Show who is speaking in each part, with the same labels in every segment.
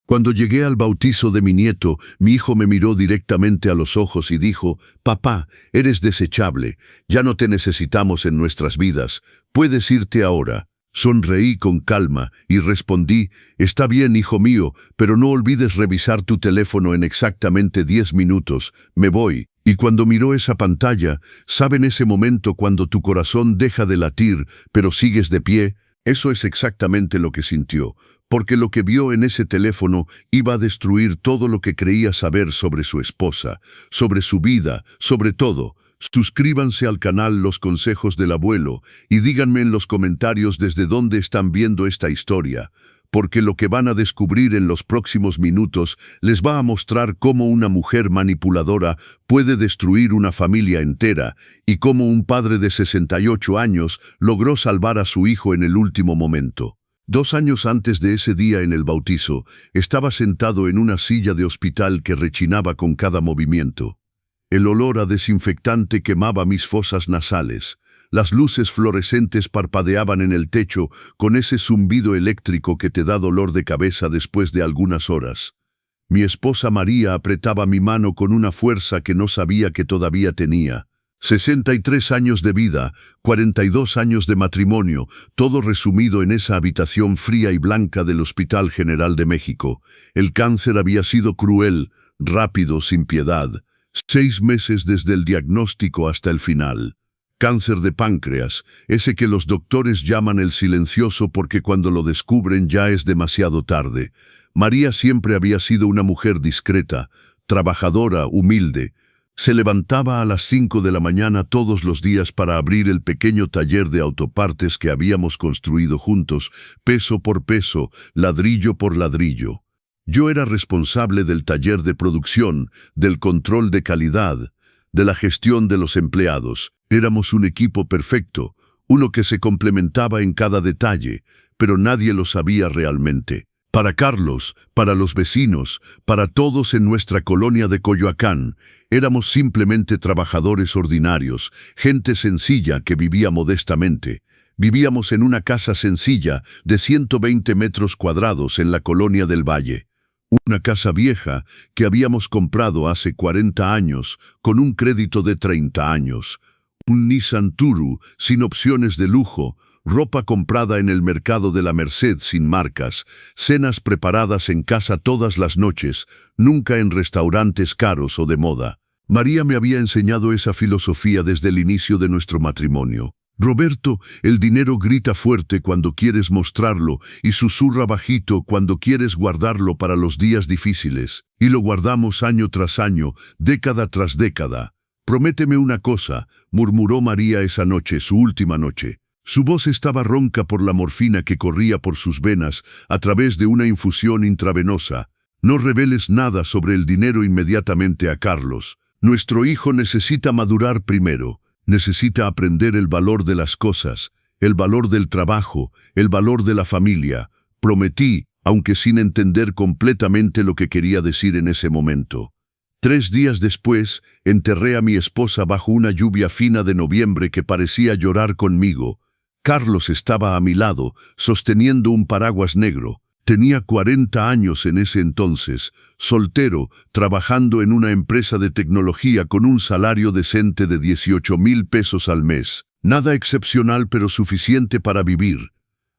Speaker 1: Cuando llegué al bautizo de mi nieto, mi hijo me miró directamente a los ojos y dijo: «Papá, eres desechable, ya no te necesitamos en nuestras vidas, puedes irte ahora». Sonreí con calma y respondí: «Está bien, hijo mío, pero no olvides revisar tu teléfono en exactamente 10 minutos, me voy». Y cuando miró esa pantalla, ¿saben ese momento cuando tu corazón deja de latir, pero sigues de pie? Eso es exactamente lo que sintió, porque lo que vio en ese teléfono iba a destruir todo lo que creía saber sobre su esposa, sobre su vida, sobre todo. Suscríbanse al canal Los Consejos del Abuelo y díganme en los comentarios desde dónde están viendo esta historia, porque lo que van a descubrir en los próximos minutos les va a mostrar cómo una mujer manipuladora puede destruir una familia entera y cómo un padre de 68 años logró salvar a su hijo en el último momento. 2 años antes de ese día en el bautizo, estaba sentado en una silla de hospital que rechinaba con cada movimiento. El olor a desinfectante quemaba mis fosas nasales. Las luces fluorescentes parpadeaban en el techo con ese zumbido eléctrico que te da dolor de cabeza después de algunas horas. Mi esposa María apretaba mi mano con una fuerza que no sabía que todavía tenía. 63 años de vida, 42 años de matrimonio, todo resumido en esa habitación fría y blanca del Hospital General de México. El cáncer había sido cruel, rápido, sin piedad. 6 meses desde el diagnóstico hasta el final. Cáncer de páncreas, ese que los doctores llaman el silencioso porque cuando lo descubren ya es demasiado tarde. María siempre había sido una mujer discreta, trabajadora, humilde. Se levantaba a las 5 de la mañana todos los días para abrir el pequeño taller de autopartes que habíamos construido juntos, peso por peso, ladrillo por ladrillo. Yo era responsable del taller de producción, del control de calidad, de la gestión de los empleados. Éramos un equipo perfecto, uno que se complementaba en cada detalle, pero nadie lo sabía realmente. Para Carlos, para los vecinos, para todos en nuestra colonia de Coyoacán, éramos simplemente trabajadores ordinarios, gente sencilla que vivía modestamente. Vivíamos en una casa sencilla de 120 metros cuadrados en la colonia del Valle. Una casa vieja que habíamos comprado hace 40 años con un crédito de 30 años. Un Nissan Turu sin opciones de lujo, ropa comprada en el mercado de la Merced sin marcas, cenas preparadas en casa todas las noches, nunca en restaurantes caros o de moda. María me había enseñado esa filosofía desde el inicio de nuestro matrimonio. Roberto, el dinero grita fuerte cuando quieres mostrarlo y susurra bajito cuando quieres guardarlo para los días difíciles. Y lo guardamos año tras año, década tras década. «Prométeme una cosa», murmuró María esa noche, su última noche. Su voz estaba ronca por la morfina que corría por sus venas a través de una infusión intravenosa. «No reveles nada sobre el dinero inmediatamente a Carlos. Nuestro hijo necesita madurar primero. Necesita aprender el valor de las cosas, el valor del trabajo, el valor de la familia». Prometí, aunque sin entender completamente lo que quería decir en ese momento. 3 días después, enterré a mi esposa bajo una lluvia fina de noviembre que parecía llorar conmigo. Carlos estaba a mi lado, sosteniendo un paraguas negro. Tenía 40 años en ese entonces, soltero, trabajando en una empresa de tecnología con un salario decente de 18,000 pesos al mes. Nada excepcional, pero suficiente para vivir.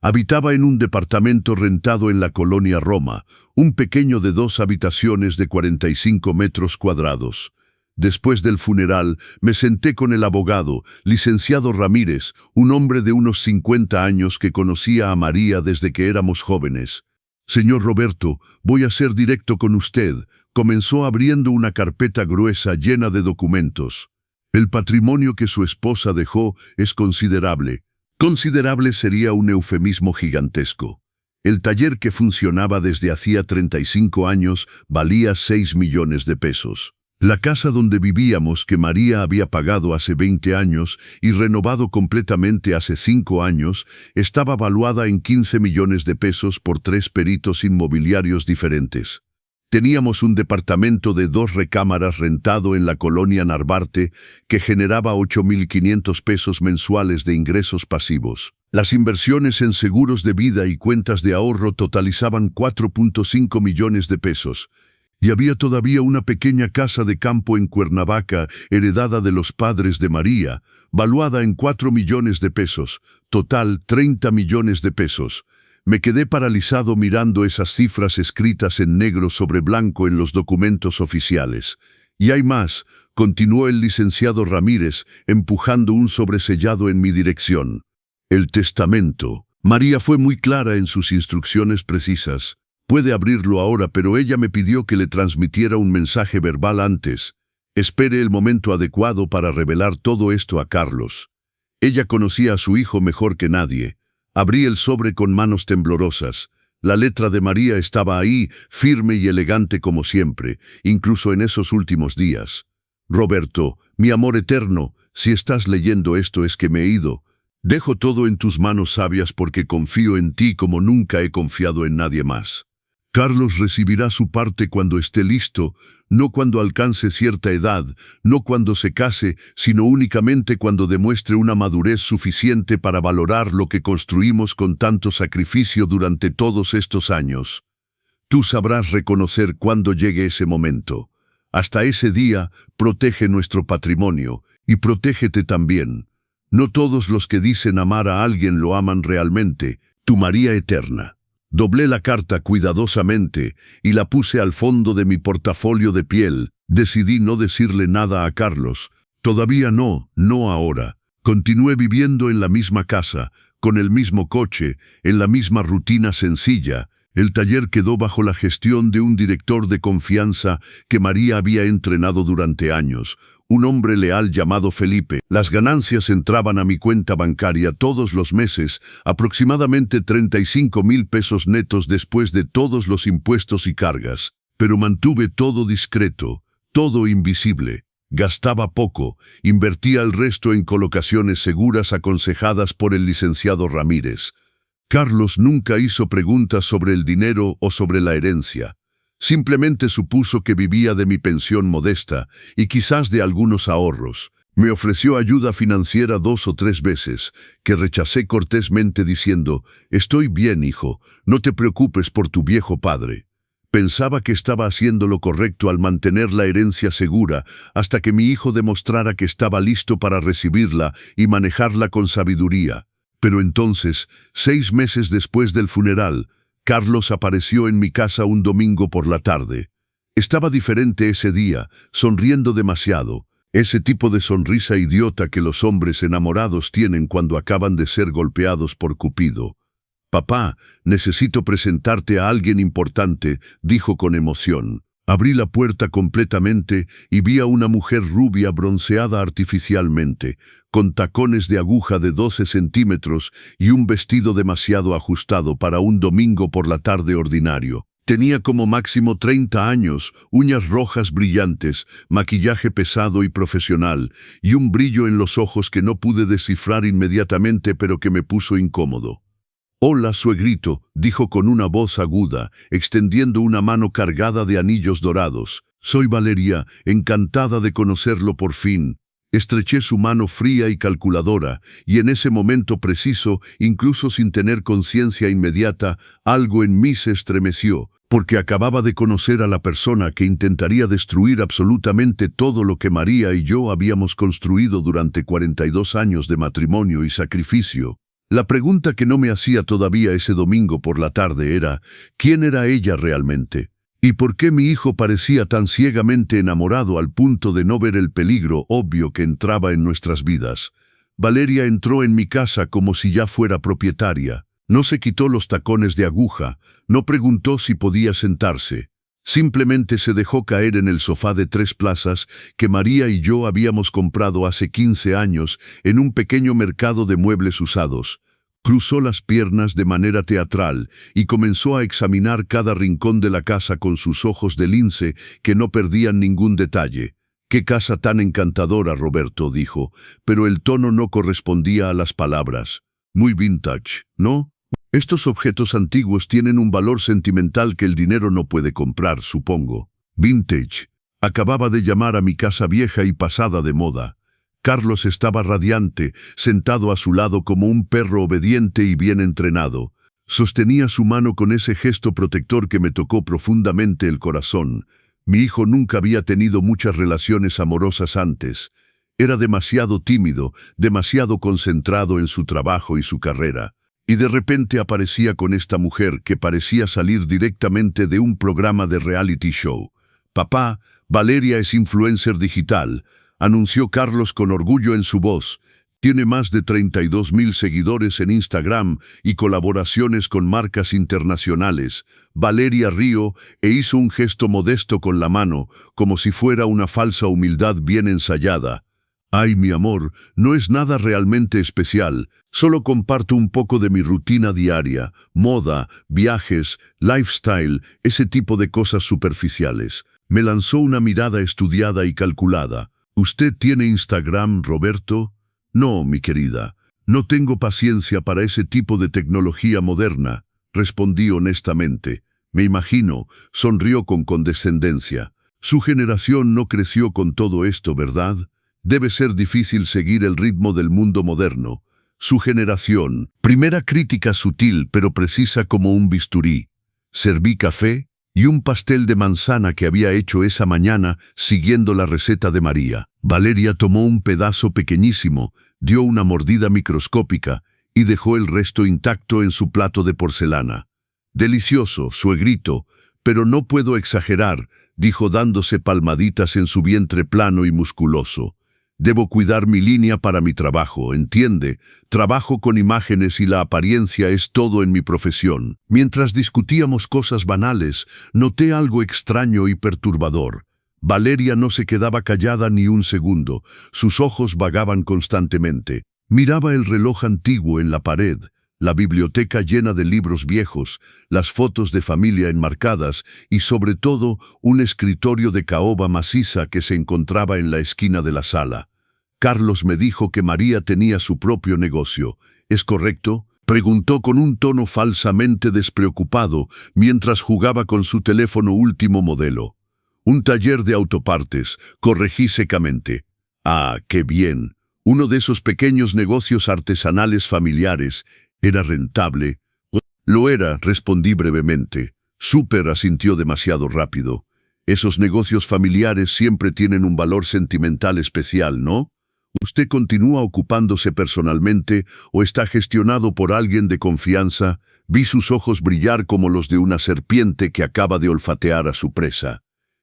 Speaker 1: Habitaba en un departamento rentado en la colonia Roma, un pequeño de 2 habitaciones de 45 metros cuadrados. Después del funeral, me senté con el abogado, licenciado Ramírez, un hombre de unos 50 años que conocía a María desde que éramos jóvenes. «Señor Roberto, voy a ser directo con usted», comenzó abriendo una carpeta gruesa llena de documentos. «El patrimonio que su esposa dejó es considerable». Considerable sería un eufemismo gigantesco. El taller que funcionaba desde hacía 35 años valía 6 millones de pesos. La casa donde vivíamos, que María había pagado hace 20 años y renovado completamente hace 5 años, estaba valuada en 15 millones de pesos por 3 peritos inmobiliarios diferentes. Teníamos un departamento de 2 recámaras rentado en la colonia Narvarte que generaba 8,500 pesos mensuales de ingresos pasivos. Las inversiones en seguros de vida y cuentas de ahorro totalizaban 4.5 millones de pesos. Y había todavía una pequeña casa de campo en Cuernavaca, heredada de los padres de María, valuada en 4 millones de pesos, total 30 millones de pesos. Me quedé paralizado mirando esas cifras escritas en negro sobre blanco en los documentos oficiales. Y hay más, continuó el licenciado Ramírez, empujando un sobresellado en mi dirección. El testamento. María fue muy clara en sus instrucciones precisas. Puede abrirlo ahora, pero ella me pidió que le transmitiera un mensaje verbal antes. Espere el momento adecuado para revelar todo esto a Carlos. Ella conocía a su hijo mejor que nadie. Abrí el sobre con manos temblorosas. La letra de María estaba ahí, firme y elegante como siempre, incluso en esos últimos días. Roberto, mi amor eterno, si estás leyendo esto es que me he ido. Dejo todo en tus manos sabias porque confío en ti como nunca he confiado en nadie más. Carlos recibirá su parte cuando esté listo, no cuando alcance cierta edad, no cuando se case, sino únicamente cuando demuestre una madurez suficiente para valorar lo que construimos con tanto sacrificio durante todos estos años. Tú sabrás reconocer cuando llegue ese momento. Hasta ese día, protege nuestro patrimonio, y protégete también. No todos los que dicen amar a alguien lo aman realmente, tu María eterna. Doblé la carta cuidadosamente y la puse al fondo de mi portafolio de piel. Decidí no decirle nada a Carlos. Todavía no ahora. Continué viviendo en la misma casa, con el mismo coche, en la misma rutina sencilla. El taller quedó bajo la gestión de un director de confianza que María había entrenado durante años, un hombre leal llamado Felipe. Las ganancias entraban a mi cuenta bancaria todos los meses, aproximadamente 35,000 pesos netos después de todos los impuestos y cargas. Pero mantuve todo discreto, todo invisible. Gastaba poco, invertía el resto en colocaciones seguras aconsejadas por el licenciado Ramírez. Carlos nunca hizo preguntas sobre el dinero o sobre la herencia. Simplemente supuso que vivía de mi pensión modesta y quizás de algunos ahorros. Me ofreció ayuda financiera 2 o 3 veces, que rechacé cortésmente diciendo, «Estoy bien, hijo, no te preocupes por tu viejo padre». Pensaba que estaba haciendo lo correcto al mantener la herencia segura hasta que mi hijo demostrara que estaba listo para recibirla y manejarla con sabiduría. Pero entonces, 6 meses después del funeral, Carlos apareció en mi casa un domingo por la tarde. Estaba diferente ese día, sonriendo demasiado, ese tipo de sonrisa idiota que los hombres enamorados tienen cuando acaban de ser golpeados por Cupido. «Papá, necesito presentarte a alguien importante», dijo con emoción. Abrí la puerta completamente y vi a una mujer rubia bronceada artificialmente, con tacones de aguja de 12 centímetros y un vestido demasiado ajustado para un domingo por la tarde ordinario. Tenía como máximo 30 años, uñas rojas brillantes, maquillaje pesado y profesional, y un brillo en los ojos que no pude descifrar inmediatamente pero que me puso incómodo. «Hola, suegrito», dijo con una voz aguda, extendiendo una mano cargada de anillos dorados. «Soy Valeria, encantada de conocerlo por fin». Estreché su mano fría y calculadora, y en ese momento preciso, incluso sin tener conciencia inmediata, algo en mí se estremeció, porque acababa de conocer a la persona que intentaría destruir absolutamente todo lo que María y yo habíamos construido durante 42 años de matrimonio y sacrificio. La pregunta que no me hacía todavía ese domingo por la tarde era, ¿quién era ella realmente? ¿Y por qué mi hijo parecía tan ciegamente enamorado al punto de no ver el peligro obvio que entraba en nuestras vidas? Valeria entró en mi casa como si ya fuera propietaria. No se quitó los tacones de aguja, no preguntó si podía sentarse. Simplemente se dejó caer en el sofá de 3 plazas que María y yo habíamos comprado hace 15 años en un pequeño mercado de muebles usados. Cruzó las piernas de manera teatral y comenzó a examinar cada rincón de la casa con sus ojos de lince que no perdían ningún detalle. «Qué casa tan encantadora, Roberto», dijo, pero el tono no correspondía a las palabras. «Muy vintage, ¿no? Estos objetos antiguos tienen un valor sentimental que el dinero no puede comprar, supongo». Vintage. Acababa de llamar a mi casa vieja y pasada de moda. Carlos estaba radiante, sentado a su lado como un perro obediente y bien entrenado. Sostenía su mano con ese gesto protector que me tocó profundamente el corazón. Mi hijo nunca había tenido muchas relaciones amorosas antes. Era demasiado tímido, demasiado concentrado en su trabajo y su carrera. Y de repente aparecía con esta mujer que parecía salir directamente de un programa de reality show. «Papá, Valeria es influencer digital», anunció Carlos con orgullo en su voz. «Tiene más de 32,000 seguidores en Instagram y colaboraciones con marcas internacionales». Valeria rió e hizo un gesto modesto con la mano, como si fuera una falsa humildad bien ensayada. «Ay, mi amor, no es nada realmente especial. Solo comparto un poco de mi rutina diaria, moda, viajes, lifestyle, ese tipo de cosas superficiales». Me lanzó una mirada estudiada y calculada. «¿Usted tiene Instagram, Roberto?» «No, mi querida. No tengo paciencia para ese tipo de tecnología moderna», respondí honestamente. «Me imagino», sonrió con condescendencia. «Su generación no creció con todo esto, ¿verdad? Debe ser difícil seguir el ritmo del mundo moderno». Su generación. Primera crítica sutil pero precisa como un bisturí. Serví café y un pastel de manzana que había hecho esa mañana siguiendo la receta de María. Valeria tomó un pedazo pequeñísimo, dio una mordida microscópica y dejó el resto intacto en su plato de porcelana. «Delicioso, suegrito, pero no puedo exagerar», dijo dándose palmaditas en su vientre plano y musculoso. «Debo cuidar mi línea para mi trabajo, ¿entiende? Trabajo con imágenes y la apariencia es todo en mi profesión». Mientras discutíamos cosas banales, noté algo extraño y perturbador. Valeria no se quedaba callada ni un segundo. Sus ojos vagaban constantemente. Miraba el reloj antiguo en la pared, la biblioteca llena de libros viejos, las fotos de familia enmarcadas y, sobre todo, un escritorio de caoba maciza que se encontraba en la esquina de la sala. «Carlos me dijo que María tenía su propio negocio. ¿Es correcto?», preguntó con un tono falsamente despreocupado mientras jugaba con su teléfono último modelo. «Un taller de autopartes», corregí secamente. «Ah, qué bien. Uno de esos pequeños negocios artesanales familiares. ¿Era rentable?». «Lo era», respondí brevemente. «Súper», asintió demasiado rápido. «Esos negocios familiares siempre tienen un valor sentimental especial, ¿no? ¿Usted continúa ocupándose personalmente o está gestionado por alguien de confianza?». Vi sus ojos brillar como los de una serpiente que acaba de olfatear a su presa.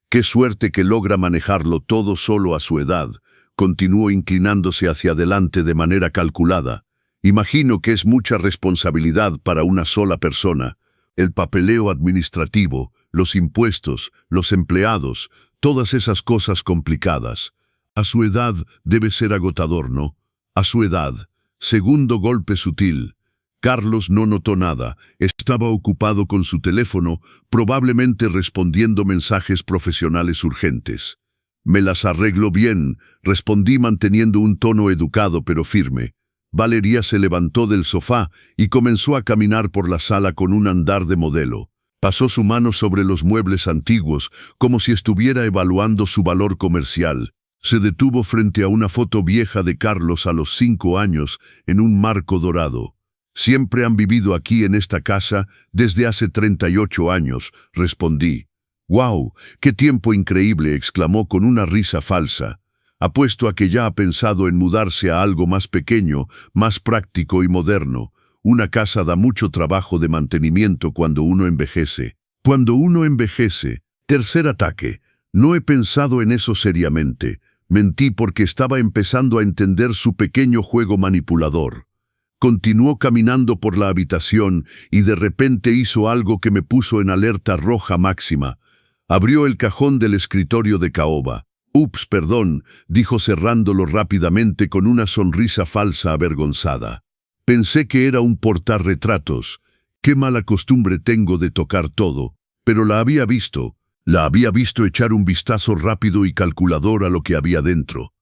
Speaker 1: «Qué suerte que logra manejarlo todo solo a su edad», continuó inclinándose hacia adelante de manera calculada. «Imagino que es mucha responsabilidad para una sola persona. El papeleo administrativo, los impuestos, los empleados, todas esas cosas complicadas. A su edad debe ser agotador, ¿no?». «A su edad». Segundo golpe sutil. Carlos no notó nada. Estaba ocupado con su teléfono, probablemente respondiendo mensajes profesionales urgentes. «Me las arreglo bien», respondí manteniendo un tono educado pero firme. Valeria se levantó del sofá y comenzó a caminar por la sala con un andar de modelo. Pasó su mano sobre los muebles antiguos, como si estuviera evaluando su valor comercial. Se detuvo frente a una foto vieja de Carlos a los 5 años, en un marco dorado. «Siempre han vivido aquí en esta casa desde hace 38 años», respondí. «¡Wow! ¡Qué tiempo increíble!», exclamó con una risa falsa. «Apuesto a que ya ha pensado en mudarse a algo más pequeño, más práctico y moderno. Una casa da mucho trabajo de mantenimiento cuando uno envejece». «Cuando uno envejece». Tercer ataque. «No he pensado en eso seriamente». Mentí porque estaba empezando a entender su pequeño juego manipulador. Continuó caminando por la habitación y de repente hizo algo que me puso en alerta roja máxima. Abrió el cajón del escritorio de caoba. «Ups, perdón», dijo cerrándolo rápidamente con una sonrisa falsa avergonzada. «Pensé que era un portarretratos. Qué mala costumbre tengo de tocar todo». Pero la había visto echar un vistazo rápido y calculador a lo que había dentro.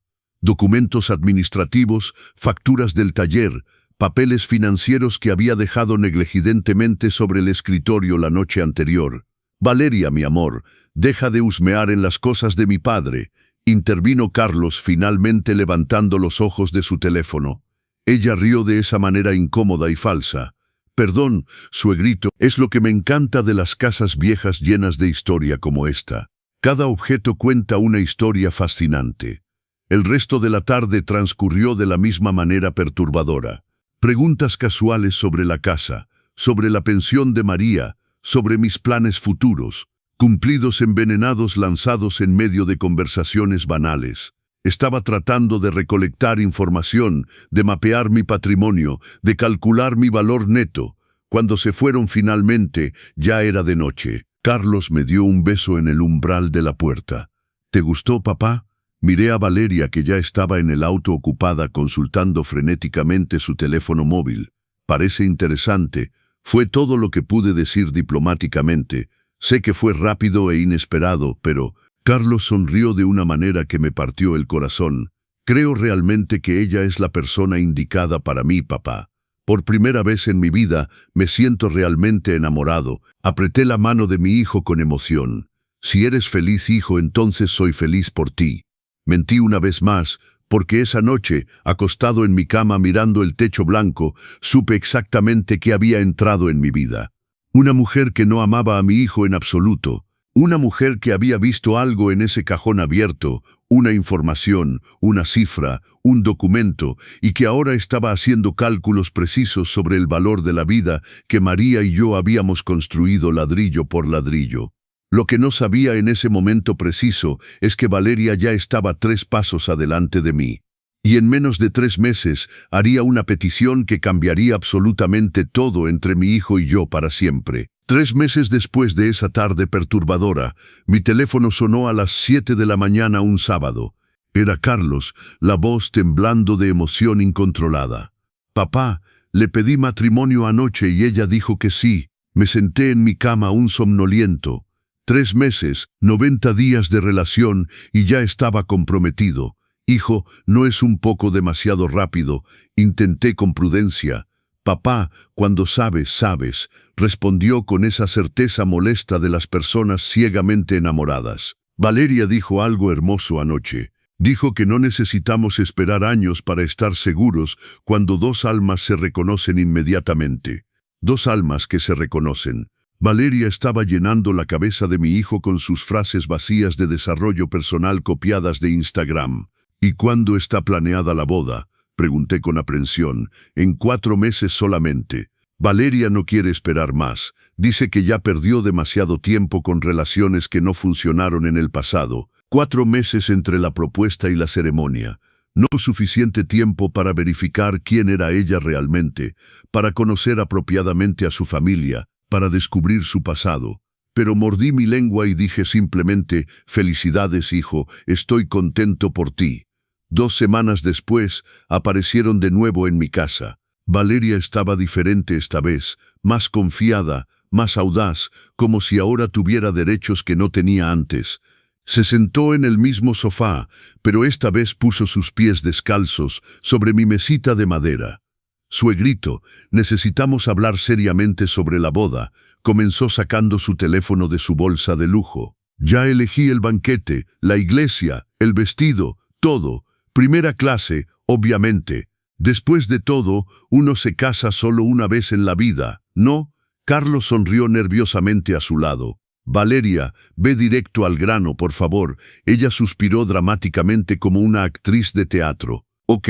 Speaker 1: Documentos administrativos, facturas del taller, papeles financieros que había dejado negligentemente sobre el escritorio la noche anterior. «Valeria, mi amor, deja de husmear en las cosas de mi padre. Intervino Carlos, finalmente levantando los ojos de su teléfono. Ella rió de esa manera incómoda y falsa. Perdón, suegrito, es lo que me encanta de las casas viejas llenas de historia como esta. Cada objeto cuenta una historia fascinante. El resto de la tarde transcurrió de la misma manera perturbadora. Preguntas casuales sobre la casa, sobre la pensión de María, sobre mis planes futuros, cumplidos envenenados lanzados en medio de conversaciones banales. Estaba tratando de recolectar información, de mapear mi patrimonio, de calcular mi valor neto. Cuando se fueron finalmente, ya era de noche. Carlos me dio un beso en el umbral de la puerta. ¿Te gustó, papá? Miré a Valeria, que ya estaba en el auto ocupada consultando frenéticamente su teléfono móvil. Parece interesante. Fue todo lo que pude decir diplomáticamente. Sé que fue rápido e inesperado, pero Carlos sonrió de una manera que me partió el corazón. Creo realmente que ella es la persona indicada para mí, papá. Por primera vez en mi vida me siento realmente enamorado. Apreté la mano de mi hijo con emoción. Si eres feliz, hijo, entonces soy feliz por ti. Mentí una vez más, porque esa noche, acostado en mi cama mirando el techo blanco, supe exactamente qué había entrado en mi vida. Una mujer que no amaba a mi hijo en absoluto. Una mujer que había visto algo en ese cajón abierto, una información, una cifra, un documento, y que ahora estaba haciendo cálculos precisos sobre el valor de la vida que María y yo habíamos construido ladrillo por ladrillo. Lo que no sabía en ese momento preciso es que Valeria ya estaba 3 pasos adelante de mí. Y en menos de 3 meses haría una petición que cambiaría absolutamente todo entre mi hijo y yo para siempre. 3 meses después de esa tarde perturbadora, mi teléfono sonó a las 7 de la mañana un sábado. Era Carlos, la voz temblando de emoción incontrolada. Papá, le pedí matrimonio anoche y ella dijo que sí. Me senté en mi cama un somnoliento. 3 meses, 90 días de relación y ya estaba comprometido. Hijo, ¿no es un poco demasiado rápido? Intenté con prudencia. Papá, cuando sabes, sabes, respondió con esa certeza molesta de las personas ciegamente enamoradas. Valeria dijo algo hermoso anoche. Dijo que no necesitamos esperar años para estar seguros cuando 2 almas se reconocen inmediatamente. 2 almas que se reconocen. Valeria estaba llenando la cabeza de mi hijo con sus frases vacías de desarrollo personal copiadas de Instagram. ¿Y cuándo está planeada la boda?, pregunté con aprensión. En 4 meses solamente. Valeria no quiere esperar más. Dice que ya perdió demasiado tiempo con relaciones que no funcionaron en el pasado. 4 meses entre la propuesta y la ceremonia. No suficiente tiempo para verificar quién era ella realmente, para conocer apropiadamente a su familia, para descubrir su pasado. Pero mordí mi lengua y dije simplemente, felicidades, hijo, estoy contento por ti. 2 semanas después, aparecieron de nuevo en mi casa. Valeria estaba diferente esta vez, más confiada, más audaz, como si ahora tuviera derechos que no tenía antes. Se sentó en el mismo sofá, pero esta vez puso sus pies descalzos sobre mi mesita de madera. Suegrito, necesitamos hablar seriamente sobre la boda, comenzó sacando su teléfono de su bolsa de lujo. Ya elegí el banquete, la iglesia, el vestido, todo. Primera clase, obviamente. Después de todo, uno se casa solo una vez en la vida, ¿no? Carlos sonrió nerviosamente a su lado. Valeria, ve directo al grano, por favor. Ella suspiró dramáticamente como una actriz de teatro. Ok.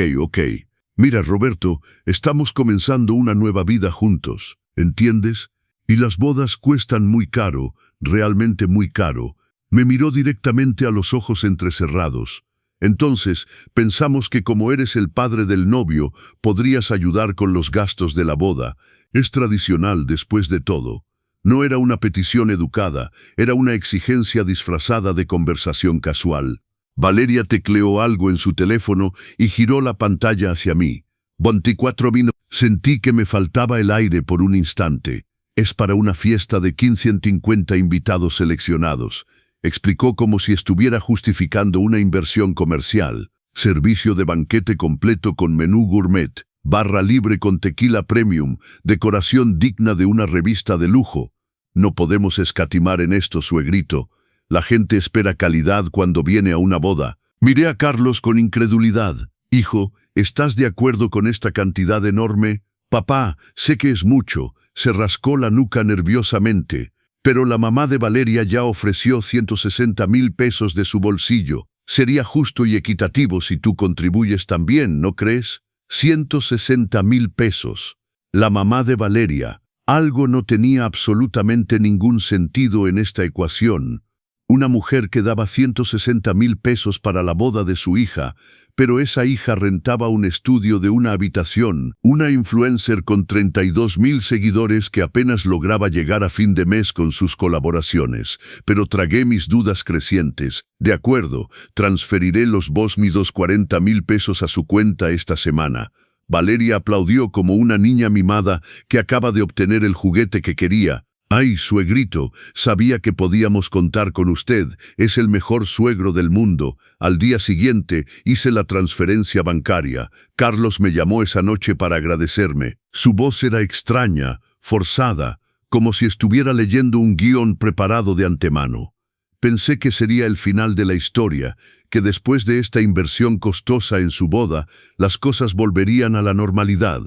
Speaker 1: Mira, Roberto, estamos comenzando una nueva vida juntos, ¿entiendes? Y las bodas cuestan muy caro, realmente muy caro. Me miró directamente a los ojos entrecerrados. Entonces, pensamos que como eres el padre del novio, podrías ayudar con los gastos de la boda. Es tradicional después de todo. No era una petición educada, era una exigencia disfrazada de conversación casual. Valeria tecleó algo en su teléfono y giró la pantalla hacia mí. 24 minutos. Sentí que me faltaba el aire por un instante. Es para una fiesta de 550 invitados seleccionados. Explicó como si estuviera justificando una inversión comercial. Servicio de banquete completo con menú gourmet, barra libre con tequila premium, decoración digna de una revista de lujo. No podemos escatimar en esto, suegrito. La gente espera calidad cuando viene a una boda. Miré a Carlos con incredulidad. Hijo, ¿estás de acuerdo con esta cantidad enorme? Papá, sé que es mucho. Se rascó la nuca nerviosamente. Pero la mamá de Valeria ya ofreció 160,000 pesos de su bolsillo. Sería justo y equitativo si tú contribuyes también, ¿no crees? 160,000 pesos. La mamá de Valeria. Algo no tenía absolutamente ningún sentido en esta ecuación. Una mujer que daba 160,000 pesos para la boda de su hija, pero esa hija rentaba un estudio de una habitación, una influencer con 32,000 seguidores que apenas lograba llegar a fin de mes con sus colaboraciones. Pero tragué mis dudas crecientes. De acuerdo, transferiré los 240,000 pesos a su cuenta esta semana. Valeria aplaudió como una niña mimada que acaba de obtener el juguete que quería. ¡Ay, suegrito! Sabía que podíamos contar con usted. Es el mejor suegro del mundo. Al día siguiente hice la transferencia bancaria. Carlos me llamó esa noche para agradecerme. Su voz era extraña, forzada, como si estuviera leyendo un guión preparado de antemano. Pensé que sería el final de la historia, que después de esta inversión costosa en su boda, las cosas volverían a la normalidad.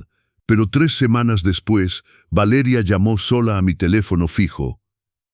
Speaker 1: Pero 3 semanas después, Valeria llamó sola a mi teléfono fijo.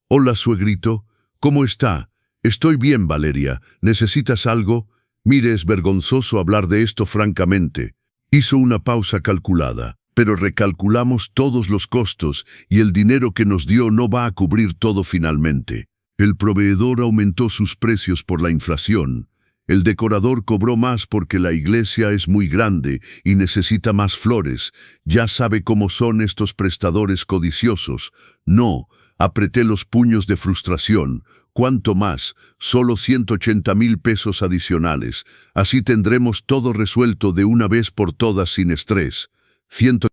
Speaker 1: «Hola, suegrito. ¿Cómo está? Estoy bien, Valeria. ¿Necesitas algo? Mire, es vergonzoso hablar de esto francamente». Hizo una pausa calculada. «Pero recalculamos todos los costos y el dinero que nos dio no va a cubrir todo finalmente. El proveedor aumentó sus precios por la inflación. El decorador cobró más porque la iglesia es muy grande y necesita más flores. Ya sabe cómo son estos prestadores codiciosos. No, apreté los puños de frustración. ¿Cuánto más? Solo 180,000 pesos adicionales. Así tendremos todo resuelto de una vez por todas sin estrés.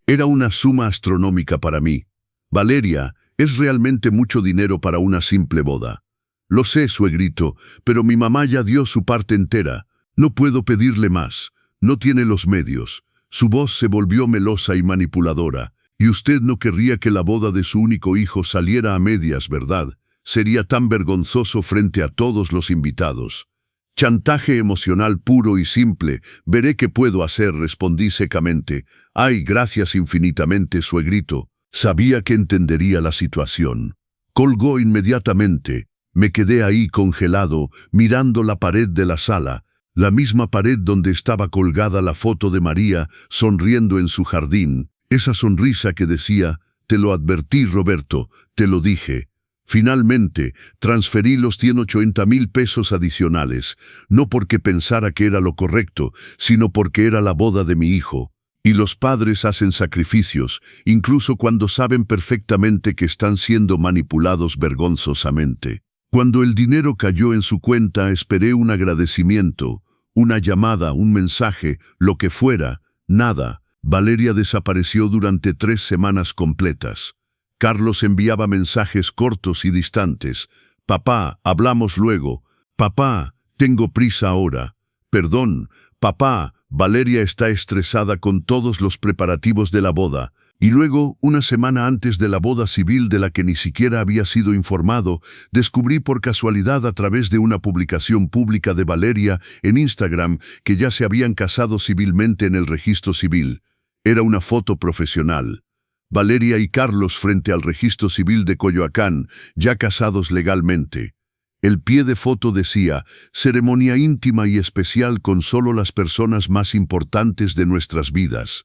Speaker 1: Era una suma astronómica para mí. Valeria, es realmente mucho dinero para una simple boda. Lo sé, suegrito, pero mi mamá ya dio su parte entera. No puedo pedirle más. No tiene los medios. Su voz se volvió melosa y manipuladora. Y usted no querría que la boda de su único hijo saliera a medias, ¿verdad? Sería tan vergonzoso frente a todos los invitados. Chantaje emocional puro y simple. Veré qué puedo hacer, respondí secamente. Ay, gracias infinitamente, suegrito. Sabía que entendería la situación. Colgó inmediatamente. Me quedé ahí congelado, mirando la pared de la sala, la misma pared donde estaba colgada la foto de María, sonriendo en su jardín. Esa sonrisa que decía, «Te lo advertí, Roberto, te lo dije». Finalmente, transferí los 180,000 pesos adicionales, no porque pensara que era lo correcto, sino porque era la boda de mi hijo. Y los padres hacen sacrificios, incluso cuando saben perfectamente que están siendo manipulados vergonzosamente. Cuando el dinero cayó en su cuenta, esperé un agradecimiento, una llamada, un mensaje, lo que fuera, nada. Valeria desapareció durante 3 semanas completas. Carlos enviaba mensajes cortos y distantes. «Papá, hablamos luego. Papá, tengo prisa ahora. Perdón. Papá, Valeria está estresada con todos los preparativos de la boda». Y luego, una semana antes de la boda civil de la que ni siquiera había sido informado, descubrí por casualidad a través de una publicación pública de Valeria en Instagram que ya se habían casado civilmente en el registro civil. Era una foto profesional. Valeria y Carlos frente al registro civil de Coyoacán, ya casados legalmente. El pie de foto decía, «Ceremonia íntima y especial con solo las personas más importantes de nuestras vidas».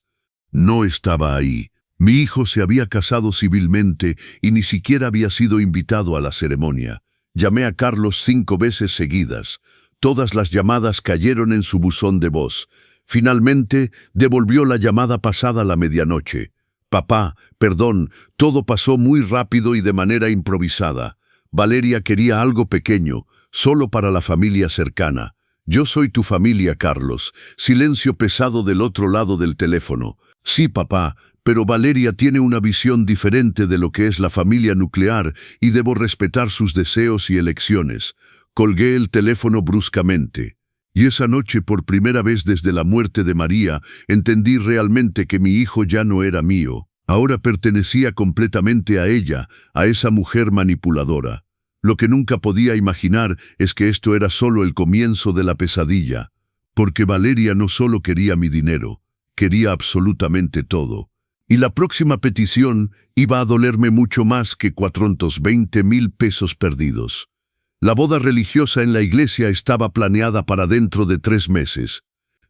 Speaker 1: No estaba ahí. Mi hijo se había casado civilmente y ni siquiera había sido invitado a la ceremonia. Llamé a Carlos 5 veces seguidas. Todas las llamadas cayeron en su buzón de voz. Finalmente, devolvió la llamada pasada la medianoche. «Papá, perdón, todo pasó muy rápido y de manera improvisada. Valeria quería algo pequeño, solo para la familia cercana. Yo soy tu familia, Carlos». Silencio pesado del otro lado del teléfono. «Sí, papá, pero Valeria tiene una visión diferente de lo que es la familia nuclear y debo respetar sus deseos y elecciones». Colgué el teléfono bruscamente. Y esa noche, por primera vez desde la muerte de María, entendí realmente que mi hijo ya no era mío. Ahora pertenecía completamente a ella, a esa mujer manipuladora. Lo que nunca podía imaginar es que esto era solo el comienzo de la pesadilla, porque Valeria no solo quería mi dinero, quería absolutamente todo. Y la próxima petición iba a dolerme mucho más que 420,000 pesos perdidos. La boda religiosa en la iglesia estaba planeada para dentro de 3 meses.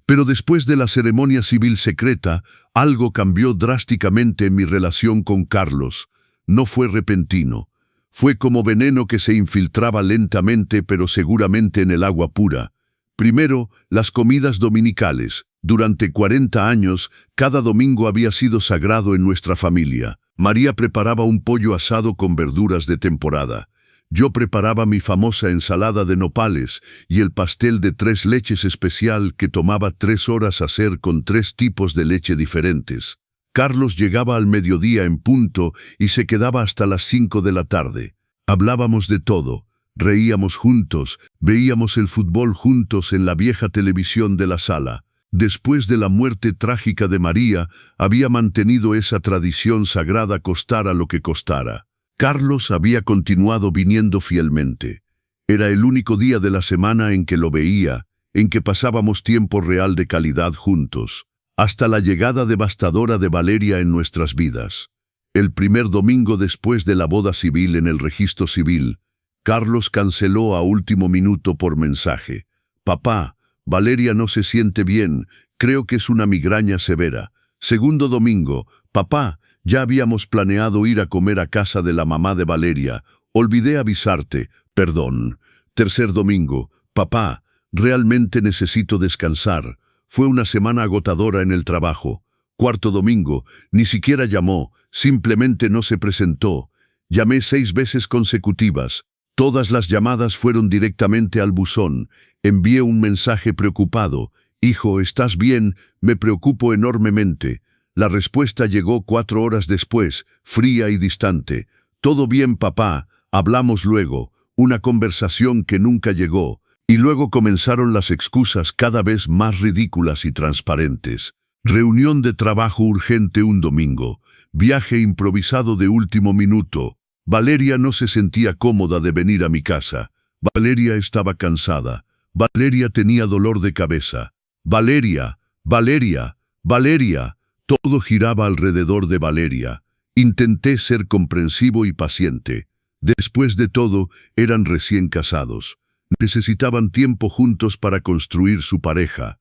Speaker 1: Pero después de la ceremonia civil secreta, algo cambió drásticamente en mi relación con Carlos. No fue repentino. Fue como veneno que se infiltraba lentamente pero seguramente en el agua pura. Primero, las comidas dominicales. Durante 40 años, cada domingo había sido sagrado en nuestra familia. María preparaba un pollo asado con verduras de temporada. Yo preparaba mi famosa ensalada de nopales y el pastel de 3 leches especial que tomaba 3 horas hacer con 3 tipos de leche diferentes. Carlos llegaba al mediodía en punto y se quedaba hasta las 5 de la tarde. Hablábamos de todo, reíamos juntos, veíamos el fútbol juntos en la vieja televisión de la sala. Después de la muerte trágica de María, había mantenido esa tradición sagrada costara lo que costara. Carlos había continuado viniendo fielmente. Era el único día de la semana en que lo veía, en que pasábamos tiempo real de calidad juntos, hasta la llegada devastadora de Valeria en nuestras vidas. El primer domingo después de la boda civil en el registro civil, Carlos canceló a último minuto por mensaje. «Papá, Valeria no se siente bien, creo que es una migraña severa». Segundo domingo, «Papá, ya habíamos planeado ir a comer a casa de la mamá de Valeria. Olvidé avisarte, perdón». Tercer domingo, «Papá, realmente necesito descansar. Fue una semana agotadora en el trabajo». Cuarto domingo, ni siquiera llamó, simplemente no se presentó. Llamé 6 veces consecutivas. Todas las llamadas fueron directamente al buzón. Envié un mensaje preocupado. «Hijo, ¿estás bien? Me preocupo enormemente». La respuesta llegó 4 horas después, fría y distante. «Todo bien, papá, hablamos luego». Una conversación que nunca llegó. Y luego comenzaron las excusas cada vez más ridículas y transparentes. Reunión de trabajo urgente un domingo. Viaje improvisado de último minuto. Valeria no se sentía cómoda de venir a mi casa. Valeria estaba cansada. Valeria tenía dolor de cabeza. Valeria, Valeria, Valeria. Todo giraba alrededor de Valeria. Intenté ser comprensivo y paciente. Después de todo, eran recién casados. Necesitaban tiempo juntos para construir su pareja.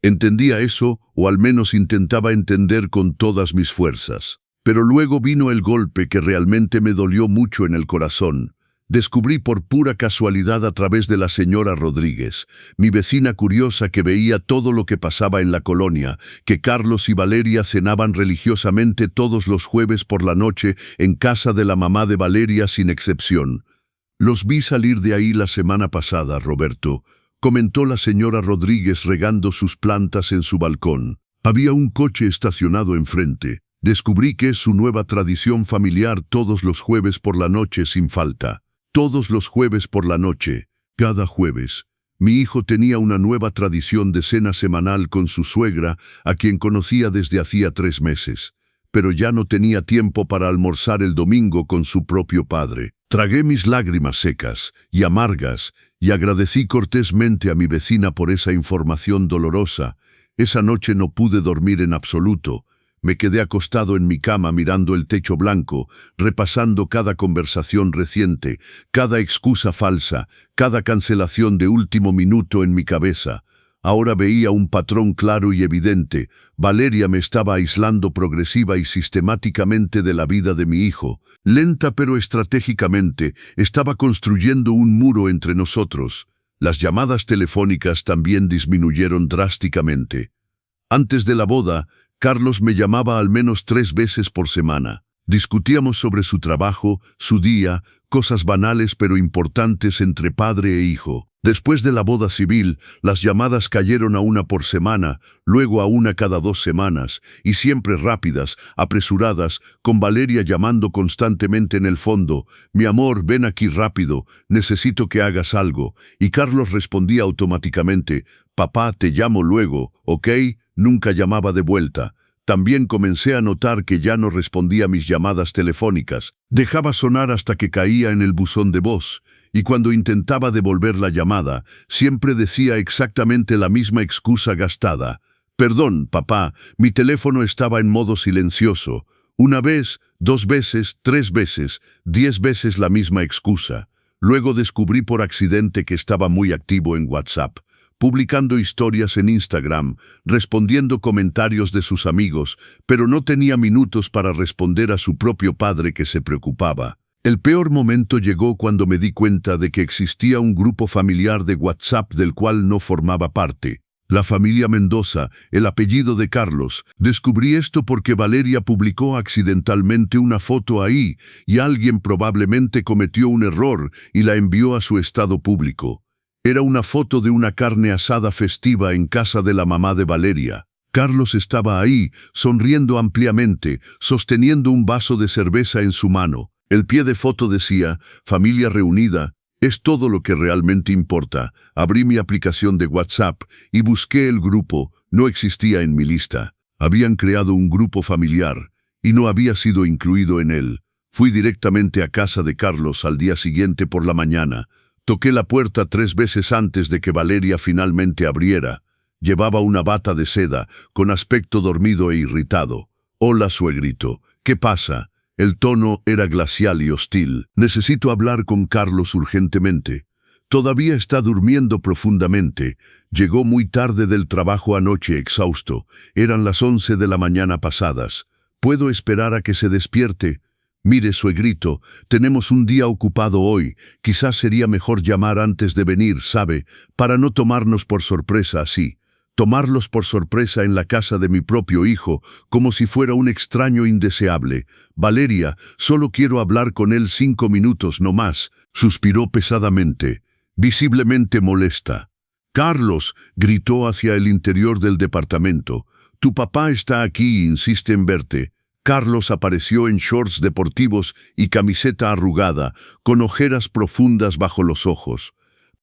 Speaker 1: Entendía eso, o al menos intentaba entender con todas mis fuerzas. Pero luego vino el golpe que realmente me dolió mucho en el corazón. Descubrí por pura casualidad a través de la señora Rodríguez, mi vecina curiosa que veía todo lo que pasaba en la colonia, que Carlos y Valeria cenaban religiosamente todos los jueves por la noche en casa de la mamá de Valeria sin excepción. «Los vi salir de ahí la semana pasada, Roberto», comentó la señora Rodríguez regando sus plantas en su balcón. Había un coche estacionado enfrente. Descubrí que es su nueva tradición familiar todos los jueves por la noche sin falta. Todos los jueves por la noche, cada jueves. Mi hijo tenía una nueva tradición de cena semanal con su suegra, a quien conocía desde hacía 3 meses. Pero ya no tenía tiempo para almorzar el domingo con su propio padre. Tragué mis lágrimas secas y amargas y agradecí cortésmente a mi vecina por esa información dolorosa. Esa noche no pude dormir en absoluto. Me quedé acostado en mi cama mirando el techo blanco, repasando cada conversación reciente, cada excusa falsa, cada cancelación de último minuto en mi cabeza. Ahora veía un patrón claro y evidente. Valeria me estaba aislando progresiva y sistemáticamente de la vida de mi hijo. Lenta pero estratégicamente, estaba construyendo un muro entre nosotros. Las llamadas telefónicas también disminuyeron drásticamente. Antes de la boda, Carlos me llamaba al menos 3 veces por semana. Discutíamos sobre su trabajo, su día, cosas banales pero importantes entre padre e hijo. Después de la boda civil, las llamadas cayeron a 1 por semana, luego a 1 cada 2 semanas, y siempre rápidas, apresuradas, con Valeria llamando constantemente en el fondo: «Mi amor, ven aquí rápido, necesito que hagas algo». Y Carlos respondía automáticamente: «Papá, te llamo luego, ¿ok?». Nunca llamaba de vuelta. También comencé a notar que ya no respondía a mis llamadas telefónicas. Dejaba sonar hasta que caía en el buzón de voz, y cuando intentaba devolver la llamada, siempre decía exactamente la misma excusa gastada. Perdón, papá, mi teléfono estaba en modo silencioso. Una vez, 2 veces, 3 veces, 10 veces la misma excusa. Luego descubrí por accidente que estaba muy activo en WhatsApp, publicando historias en Instagram, respondiendo comentarios de sus amigos, pero no tenía minutos para responder a su propio padre que se preocupaba. El peor momento llegó cuando me di cuenta de que existía un grupo familiar de WhatsApp del cual no formaba parte. La familia Mendoza, el apellido de Carlos. Descubrí esto porque Valeria publicó accidentalmente una foto ahí y alguien probablemente cometió un error y la envió a su estado público. Era una foto de una carne asada festiva en casa de la mamá de Valeria. Carlos estaba ahí, sonriendo ampliamente, sosteniendo un vaso de cerveza en su mano. El pie de foto decía, familia reunida. Es todo lo que realmente importa. Abrí mi aplicación de WhatsApp y busqué el grupo. No existía en mi lista. Habían creado un grupo familiar y no había sido incluido en él. Fui directamente a casa de Carlos al día siguiente por la mañana. Toqué la puerta 3 veces antes de que Valeria finalmente abriera. Llevaba una bata de seda, con aspecto dormido e irritado. Hola, suegrito. ¿Qué pasa? El tono era glacial y hostil. Necesito hablar con Carlos urgentemente. Todavía está durmiendo profundamente. Llegó muy tarde del trabajo anoche exhausto. Eran las 11 de la mañana pasadas. ¿Puedo esperar a que se despierte? Mire, suegrito, tenemos un día ocupado hoy. Quizás sería mejor llamar antes de venir, ¿sabe? Para no tomarnos por sorpresa así. Tomarlos por sorpresa en la casa de mi propio hijo, como si fuera un extraño indeseable. Valeria, solo quiero hablar con él 5 minutos, no más. Suspiró pesadamente, visiblemente molesta. Carlos, gritó hacia el interior del departamento. Tu papá está aquí e insiste en verte. Carlos apareció en shorts deportivos y camiseta arrugada, con ojeras profundas bajo los ojos.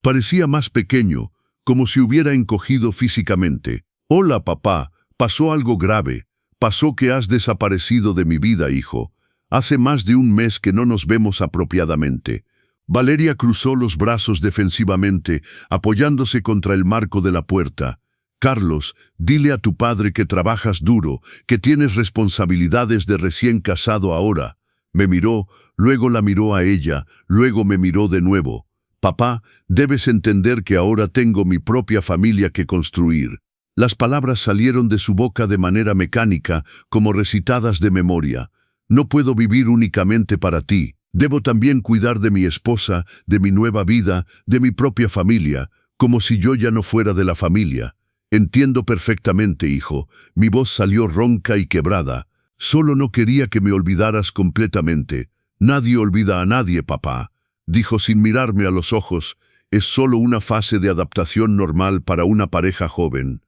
Speaker 1: Parecía más pequeño, como si hubiera encogido físicamente. Hola, papá, pasó algo grave. Pasó que has desaparecido de mi vida, hijo. Hace más de un mes que no nos vemos apropiadamente. Valeria cruzó los brazos defensivamente, apoyándose contra el marco de la puerta. Carlos, dile a tu padre que trabajas duro, que tienes responsabilidades de recién casado ahora. Me miró, luego la miró a ella, luego me miró de nuevo. Papá, debes entender que ahora tengo mi propia familia que construir. Las palabras salieron de su boca de manera mecánica, como recitadas de memoria. No puedo vivir únicamente para ti. Debo también cuidar de mi esposa, de mi nueva vida, de mi propia familia, como si yo ya no fuera de la familia. Entiendo perfectamente, hijo. Mi voz salió ronca y quebrada. Solo no quería que me olvidaras completamente. Nadie olvida a nadie, papá. Dijo sin mirarme a los ojos. Es solo una fase de adaptación normal para una pareja joven.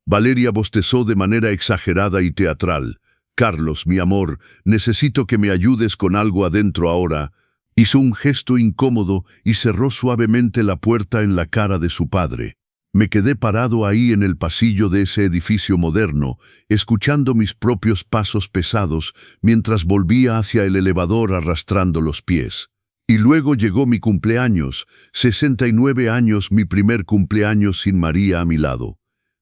Speaker 1: Valeria bostezó de manera exagerada y teatral. Carlos, mi amor, necesito que me ayudes con algo adentro ahora. Hizo un gesto incómodo y cerró suavemente la puerta en la cara de su padre. Me quedé parado ahí en el pasillo de ese edificio moderno, escuchando mis propios pasos pesados mientras volvía hacia el elevador arrastrando los pies. Y luego llegó mi cumpleaños, 69 años, mi primer cumpleaños sin María a mi lado.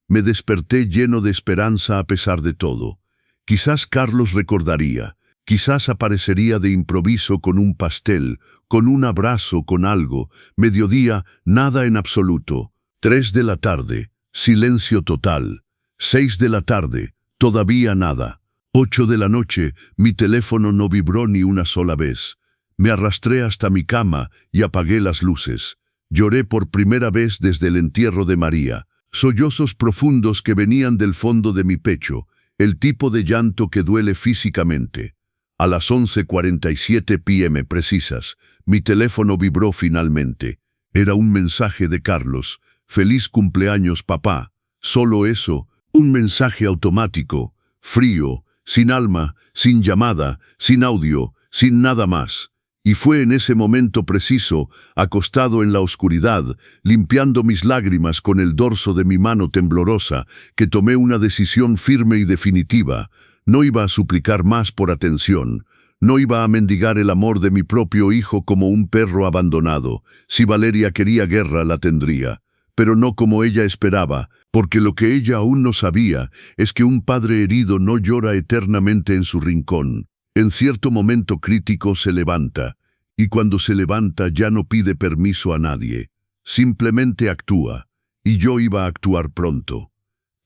Speaker 1: Me desperté lleno de esperanza a pesar de todo. Quizás Carlos recordaría, quizás aparecería de improviso con un pastel, con un abrazo, con algo. Mediodía, nada en absoluto. 3 de la tarde, silencio total. 6 de la tarde, todavía nada. 8 de la noche, mi teléfono no vibró ni una sola vez. Me arrastré hasta mi cama y apagué las luces. Lloré por primera vez desde el entierro de María. Sollozos profundos que venían del fondo de mi pecho, el tipo de llanto que duele físicamente. A las 11:47 p.m. precisas, mi teléfono vibró finalmente. Era un mensaje de Carlos. Feliz cumpleaños, papá. Solo eso, un mensaje automático, frío, sin alma, sin llamada, sin audio, sin nada más. Y fue en ese momento preciso, acostado en la oscuridad, limpiando mis lágrimas con el dorso de mi mano temblorosa, que tomé una decisión firme y definitiva. No iba a suplicar más por atención. No iba a mendigar el amor de mi propio hijo como un perro abandonado. Si Valeria quería guerra, la tendría. Pero no como ella esperaba, porque lo que ella aún no sabía es que un padre herido no llora eternamente en su rincón. En cierto momento crítico se levanta, y cuando se levanta ya no pide permiso a nadie. Simplemente actúa, y yo iba a actuar pronto.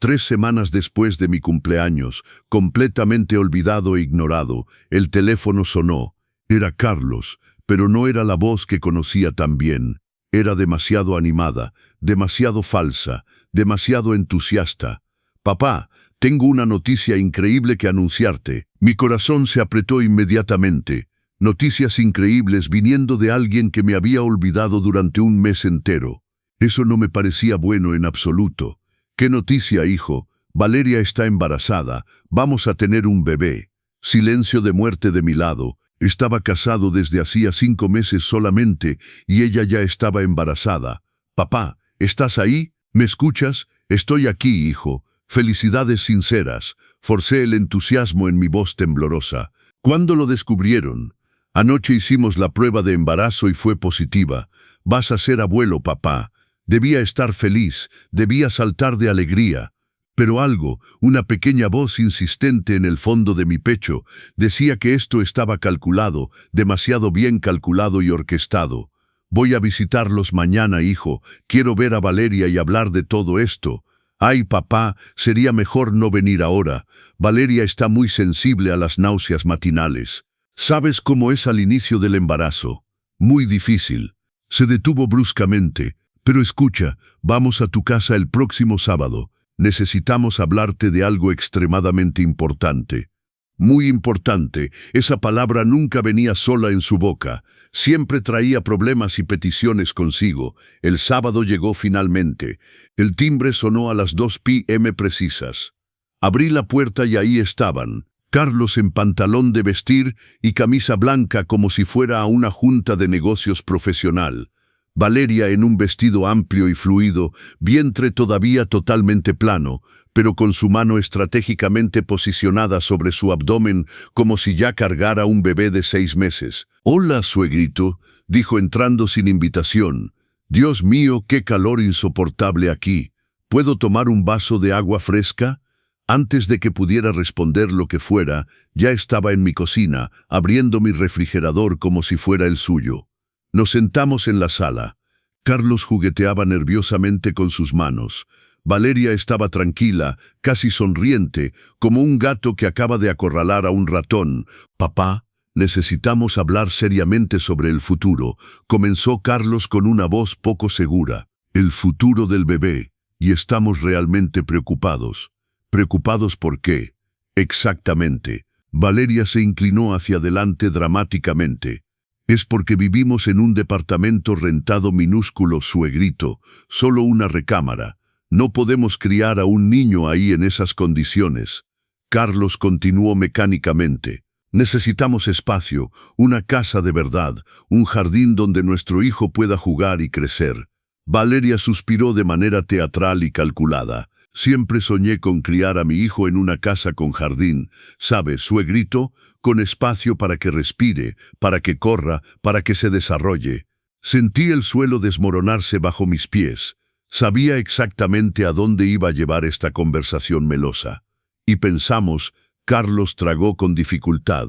Speaker 1: 3 semanas después de mi cumpleaños, completamente olvidado e ignorado, el teléfono sonó. Era Carlos, pero no era la voz que conocía tan bien. Era demasiado animada, demasiado falsa, demasiado entusiasta. «Papá, tengo una noticia increíble que anunciarte». Mi corazón se apretó inmediatamente. Noticias increíbles viniendo de alguien que me había olvidado durante un mes entero. Eso no me parecía bueno en absoluto. «¿Qué noticia, hijo? Valeria está embarazada. Vamos a tener un bebé». Silencio de muerte de mi lado. Estaba casado desde hacía 5 meses solamente y ella ya estaba embarazada. «Papá, ¿estás ahí? ¿Me escuchas? Estoy aquí, hijo. Felicidades sinceras». Forcé el entusiasmo en mi voz temblorosa. «¿Cuándo lo descubrieron?» «Anoche hicimos la prueba de embarazo y fue positiva. Vas a ser abuelo, papá». Debía estar feliz, debía saltar de alegría. Pero algo, una pequeña voz insistente en el fondo de mi pecho, decía que esto estaba calculado, demasiado bien calculado y orquestado. «Voy a visitarlos mañana, hijo. Quiero ver a Valeria y hablar de todo esto». «Ay, papá, sería mejor no venir ahora. Valeria está muy sensible a las náuseas matinales. ¿Sabes cómo es al inicio del embarazo? Muy difícil». Se detuvo bruscamente. «Pero escucha, vamos a tu casa el próximo sábado. Necesitamos hablarte de algo extremadamente importante». Muy importante, esa palabra nunca venía sola en su boca. Siempre traía problemas y peticiones consigo. El sábado llegó finalmente. El timbre sonó a las 2 p.m. precisas. Abrí la puerta y ahí estaban. Carlos en pantalón de vestir y camisa blanca como si fuera a una junta de negocios profesional. Valeria en un vestido amplio y fluido, vientre todavía totalmente plano, pero con su mano estratégicamente posicionada sobre su abdomen como si ya cargara un bebé de 6 meses. «Hola, suegrito», dijo entrando sin invitación. «Dios mío, qué calor insoportable aquí. ¿Puedo tomar un vaso de agua fresca?» Antes de que pudiera responder lo que fuera, ya estaba en mi cocina, abriendo mi refrigerador como si fuera el suyo. Nos sentamos en la sala. Carlos jugueteaba nerviosamente con sus manos. Valeria estaba tranquila, casi sonriente, como un gato que acaba de acorralar a un ratón. «Papá, necesitamos hablar seriamente sobre el futuro», comenzó Carlos con una voz poco segura. «El futuro del bebé, y estamos realmente preocupados». «¿Preocupados por qué?» «Exactamente». Valeria se inclinó hacia adelante dramáticamente. «Es porque vivimos en un departamento rentado minúsculo, suegrito, solo una recámara. No podemos criar a un niño ahí en esas condiciones». Carlos continuó mecánicamente. «Necesitamos espacio, una casa de verdad, un jardín donde nuestro hijo pueda jugar y crecer». Valeria suspiró de manera teatral y calculada. «Siempre soñé con criar a mi hijo en una casa con jardín, ¿sabe, suegrito? Con espacio para que respire, para que corra, para que se desarrolle». Sentí el suelo desmoronarse bajo mis pies. Sabía exactamente a dónde iba a llevar esta conversación melosa. Y pensamos, Carlos tragó con dificultad.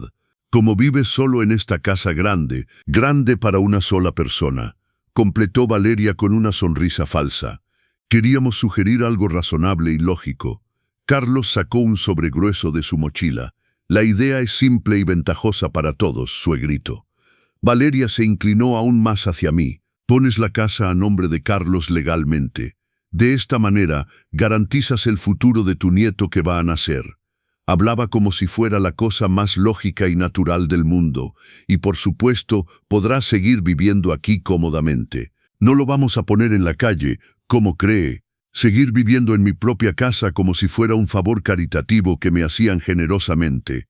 Speaker 1: «Como vives solo en esta casa grande, grande para una sola persona», completó Valeria con una sonrisa falsa. Queríamos sugerir algo razonable y lógico. Carlos sacó un sobregrueso de su mochila. «La idea es simple y ventajosa para todos, suegrito». Valeria se inclinó aún más hacia mí. «Pones la casa a nombre de Carlos legalmente. De esta manera, garantizas el futuro de tu nieto que va a nacer». Hablaba como si fuera la cosa más lógica y natural del mundo, y por supuesto podrás seguir viviendo aquí cómodamente. «No lo vamos a poner en la calle, como cree. Seguir viviendo en mi propia casa como si fuera un favor caritativo que me hacían generosamente».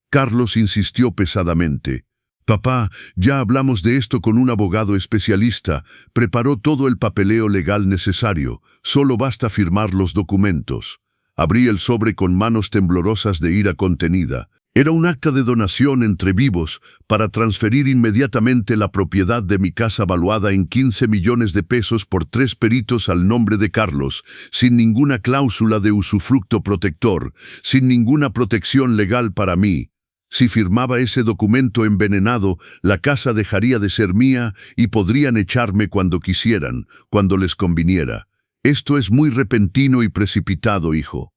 Speaker 1: Carlos insistió pesadamente. Papá, ya hablamos de esto con un abogado especialista. Preparó todo el papeleo legal necesario. Solo basta firmar los documentos. Abrí el sobre con manos temblorosas de ira contenida. Era un acta de donación entre vivos para transferir inmediatamente la propiedad de mi casa valuada en 15 millones de pesos por 3 peritos al nombre de Carlos, sin ninguna cláusula de usufructo protector, sin ninguna protección legal para mí. Si firmaba ese documento envenenado, la casa dejaría de ser mía y podrían echarme cuando quisieran, cuando les conviniera. Esto es muy repentino y precipitado, hijo.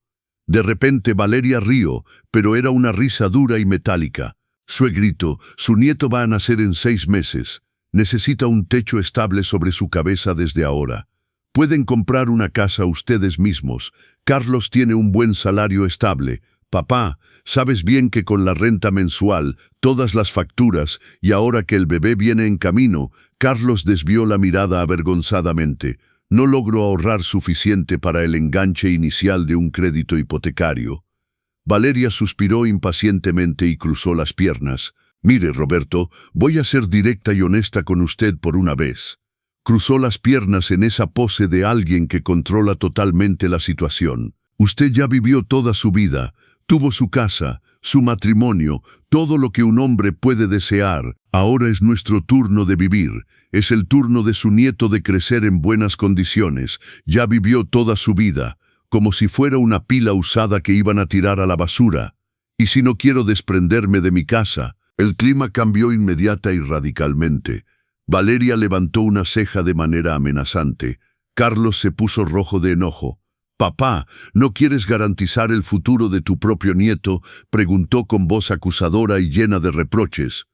Speaker 1: De repente Valeria rió, pero era una risa dura y metálica. Suegrito, su nieto va a nacer en 6 meses. Necesita un techo estable sobre su cabeza desde ahora. Pueden comprar una casa ustedes mismos. Carlos tiene un buen salario estable. Papá, sabes bien que con la renta mensual, todas las facturas, y ahora que el bebé viene en camino, Carlos desvió la mirada avergonzadamente. No logro ahorrar suficiente para el enganche inicial de un crédito hipotecario. Valeria suspiró impacientemente y cruzó las piernas. Mire, Roberto, voy a ser directa y honesta con usted por una vez. Cruzó las piernas en esa pose de alguien que controla totalmente la situación. Usted ya vivió toda su vida, tuvo su casa, su matrimonio, todo lo que un hombre puede desear. Ahora es nuestro turno de vivir. Es el turno de su nieto de crecer en buenas condiciones. Ya vivió toda su vida, como si fuera una pila usada que iban a tirar a la basura. Y si no quiero desprenderme de mi casa. El clima cambió inmediata y radicalmente. Valeria levantó una ceja de manera amenazante. Carlos se puso rojo de enojo. «Papá, ¿no quieres garantizar el futuro de tu propio nieto?», preguntó con voz acusadora y llena de reproches.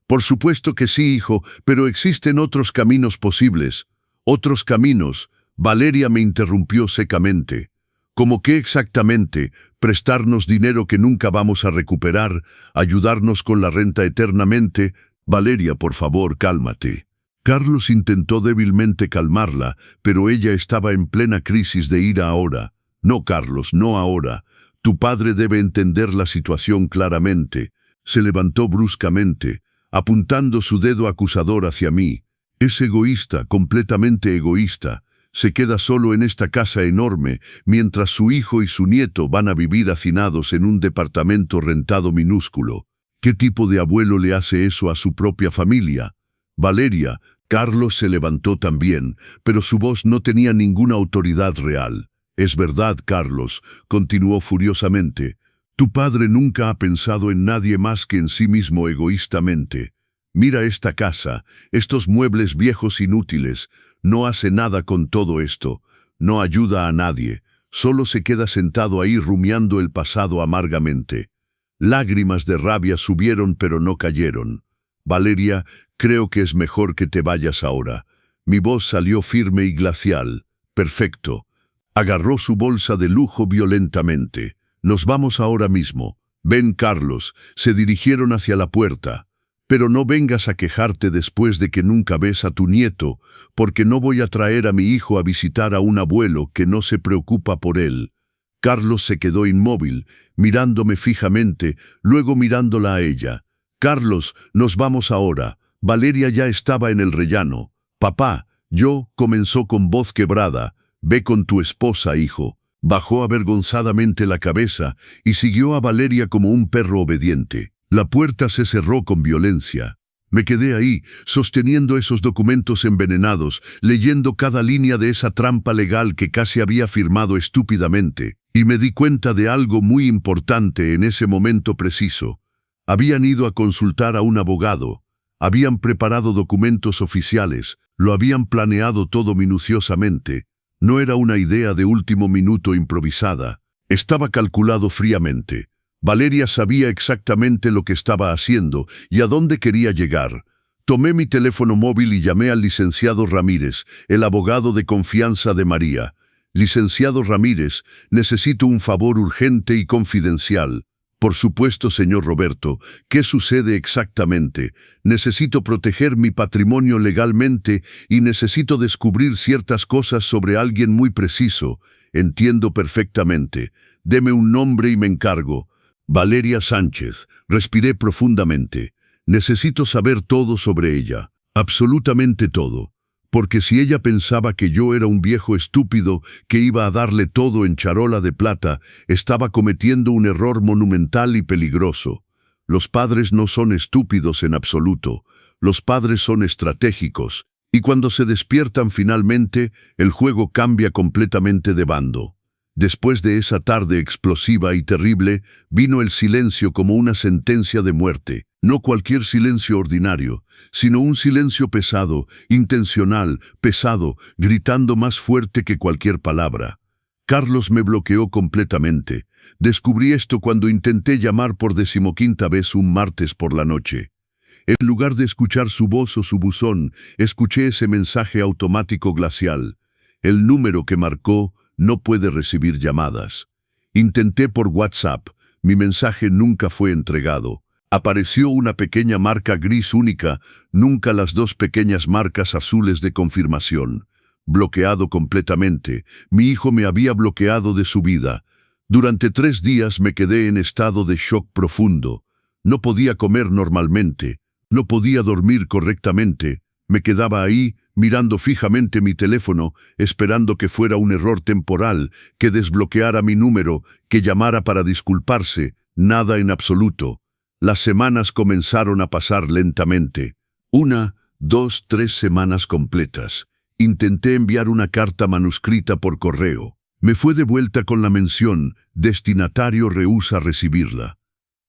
Speaker 1: «Por supuesto que sí, hijo, pero existen otros caminos posibles». «¿Otros caminos?», Valeria me interrumpió secamente. «¿Cómo qué exactamente? ¿Prestarnos dinero que nunca vamos a recuperar? ¿Ayudarnos con la renta eternamente?» «Valeria, por favor, cálmate». Carlos intentó débilmente calmarla, pero ella estaba en plena crisis de ira ahora. «No, Carlos, no ahora. Tu padre debe entender la situación claramente». Se levantó bruscamente, apuntando su dedo acusador hacia mí. «Es egoísta, completamente egoísta. Se queda solo en esta casa enorme, mientras su hijo y su nieto van a vivir hacinados en un departamento rentado minúsculo. ¿Qué tipo de abuelo le hace eso a su propia familia?». «Valeria», Carlos se levantó también, pero su voz no tenía ninguna autoridad real. «Es verdad, Carlos», continuó furiosamente. «Tu padre nunca ha pensado en nadie más que en sí mismo egoístamente. Mira esta casa, estos muebles viejos inútiles. No hace nada con todo esto. No ayuda a nadie. Solo se queda sentado ahí rumiando el pasado amargamente». Lágrimas de rabia subieron pero no cayeron. «Valeria, creo que es mejor que te vayas ahora». Mi voz salió firme y glacial. «Perfecto». Agarró su bolsa de lujo violentamente. «Nos vamos ahora mismo. Ven, Carlos». Se dirigieron hacia la puerta. «Pero no vengas a quejarte después de que nunca ves a tu nieto, porque no voy a traer a mi hijo a visitar a un abuelo que no se preocupa por él». Carlos se quedó inmóvil, mirándome fijamente, luego mirándola a ella. «Carlos, nos vamos ahora». Valeria ya estaba en el rellano. «Papá, comenzó con voz quebrada. «Ve con tu esposa, hijo». Bajó avergonzadamente la cabeza y siguió a Valeria como un perro obediente. La puerta se cerró con violencia. Me quedé ahí, sosteniendo esos documentos envenenados, leyendo cada línea de esa trampa legal que casi había firmado estúpidamente, y me di cuenta de algo muy importante en ese momento preciso. Habían ido a consultar a un abogado, habían preparado documentos oficiales, lo habían planeado todo minuciosamente. No era una idea de último minuto improvisada, estaba calculado fríamente. Valeria sabía exactamente lo que estaba haciendo y a dónde quería llegar. Tomé mi teléfono móvil y llamé al licenciado Ramírez, el abogado de confianza de María. «Licenciado Ramírez, necesito un favor urgente y confidencial». «Por supuesto, señor Roberto. ¿Qué sucede exactamente? Necesito proteger mi patrimonio legalmente y necesito descubrir ciertas cosas sobre alguien muy preciso». «Entiendo perfectamente. Deme un nombre y me encargo». «Valeria Sánchez». Respiré profundamente. Necesito saber todo sobre ella, absolutamente todo, porque si ella pensaba que yo era un viejo estúpido que iba a darle todo en charola de plata, estaba cometiendo un error monumental y peligroso. Los padres no son estúpidos en absoluto, los padres son estratégicos, y cuando se despiertan finalmente, el juego cambia completamente de bando. Después de esa tarde explosiva y terrible, vino el silencio como una sentencia de muerte. No cualquier silencio ordinario, sino un silencio pesado, intencional, pesado, gritando más fuerte que cualquier palabra. Carlos me bloqueó completamente. Descubrí esto cuando intenté llamar por 15ª vez un martes por la noche. En lugar de escuchar su voz o su buzón, escuché ese mensaje automático glacial. El número que marcó no puede recibir llamadas. Intenté por WhatsApp. Mi mensaje nunca fue entregado. Apareció una pequeña marca gris única, nunca las dos pequeñas marcas azules de confirmación. Bloqueado completamente. Mi hijo me había bloqueado de su vida. Durante 3 días me quedé en estado de shock profundo. No podía comer normalmente. No podía dormir correctamente. Me quedaba ahí, mirando fijamente mi teléfono, esperando que fuera un error temporal, que desbloqueara mi número, que llamara para disculparse. Nada en absoluto. Las semanas comenzaron a pasar lentamente. 1, 2, 3 semanas completas. Intenté enviar una carta manuscrita por correo. Me fue devuelta con la mención, destinatario rehúsa recibirla.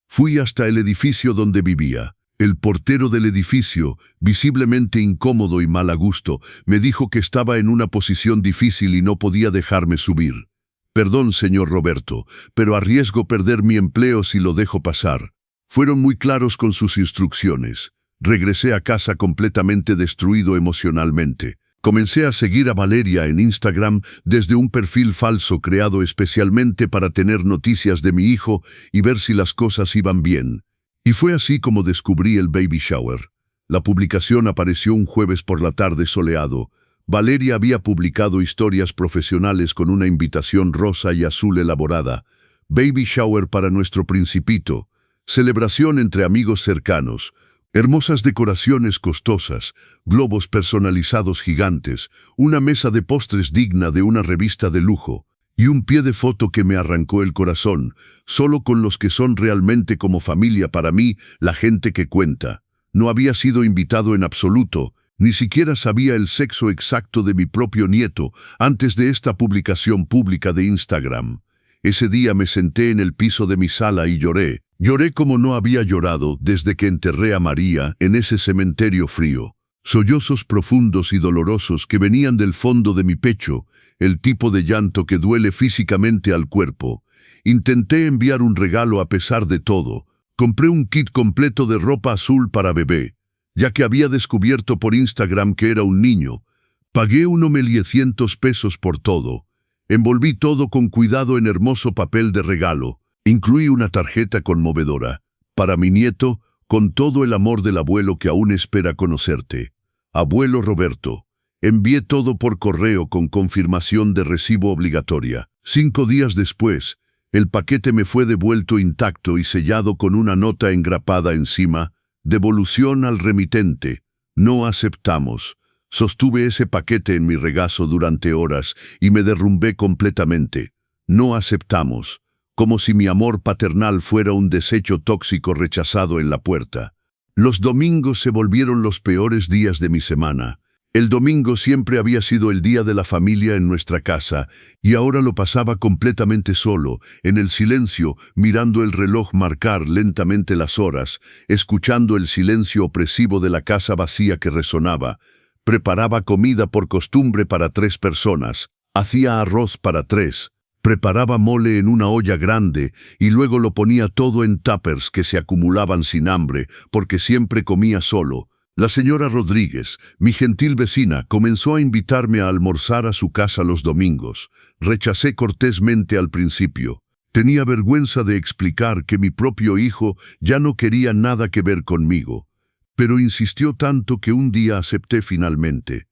Speaker 1: Fui hasta el edificio donde vivía. El portero del edificio, visiblemente incómodo y mal a gusto, me dijo que estaba en una posición difícil y no podía dejarme subir. Perdón, señor Roberto, pero arriesgo perder mi empleo si lo dejo pasar. Fueron muy claros con sus instrucciones. Regresé a casa completamente destruido emocionalmente. Comencé a seguir a Valeria en Instagram desde un perfil falso creado especialmente para tener noticias de mi hijo y ver si las cosas iban bien. Y fue así como descubrí el baby shower. La publicación apareció un jueves por la tarde soleado. Valeria había publicado historias profesionales con una invitación rosa y azul elaborada. Baby shower para nuestro principito. Celebración entre amigos cercanos. Hermosas decoraciones costosas, globos personalizados gigantes, una mesa de postres digna de una revista de lujo, y un pie de foto que me arrancó el corazón, solo con los que son realmente como familia para mí, la gente que cuenta. No había sido invitado en absoluto, ni siquiera sabía el sexo exacto de mi propio nieto antes de esta publicación pública de Instagram. Ese día me senté en el piso de mi sala y lloré. Lloré como no había llorado desde que enterré a María en ese cementerio frío. Sollozos profundos y dolorosos que venían del fondo de mi pecho, el tipo de llanto que duele físicamente al cuerpo. Intenté enviar un regalo a pesar de todo. Compré un kit completo de ropa azul para bebé, ya que había descubierto por Instagram que era un niño. Pagué unos 1,100 pesos por todo. Envolví todo con cuidado en hermoso papel de regalo. Incluí una tarjeta conmovedora. Para mi nieto, con todo el amor del abuelo que aún espera conocerte. Abuelo Roberto. Envié todo por correo con confirmación de recibo obligatoria. 5 días después, el paquete me fue devuelto intacto y sellado con una nota engrapada encima. Devolución al remitente. No aceptamos. Sostuve ese paquete en mi regazo durante horas y me derrumbé completamente. No aceptamos. Como si mi amor paternal fuera un desecho tóxico rechazado en la puerta. Los domingos se volvieron los peores días de mi semana. El domingo siempre había sido el día de la familia en nuestra casa, y ahora lo pasaba completamente solo, en el silencio, mirando el reloj marcar lentamente las horas, escuchando el silencio opresivo de la casa vacía que resonaba. Preparaba comida por costumbre para 3 personas, hacía arroz para 3. Preparaba mole en una olla grande y luego lo ponía todo en tuppers que se acumulaban sin hambre, porque siempre comía solo. La señora Rodríguez, mi gentil vecina, comenzó a invitarme a almorzar a su casa los domingos. Rechacé cortésmente al principio. Tenía vergüenza de explicar que mi propio hijo ya no quería nada que ver conmigo. Pero insistió tanto que un día acepté finalmente.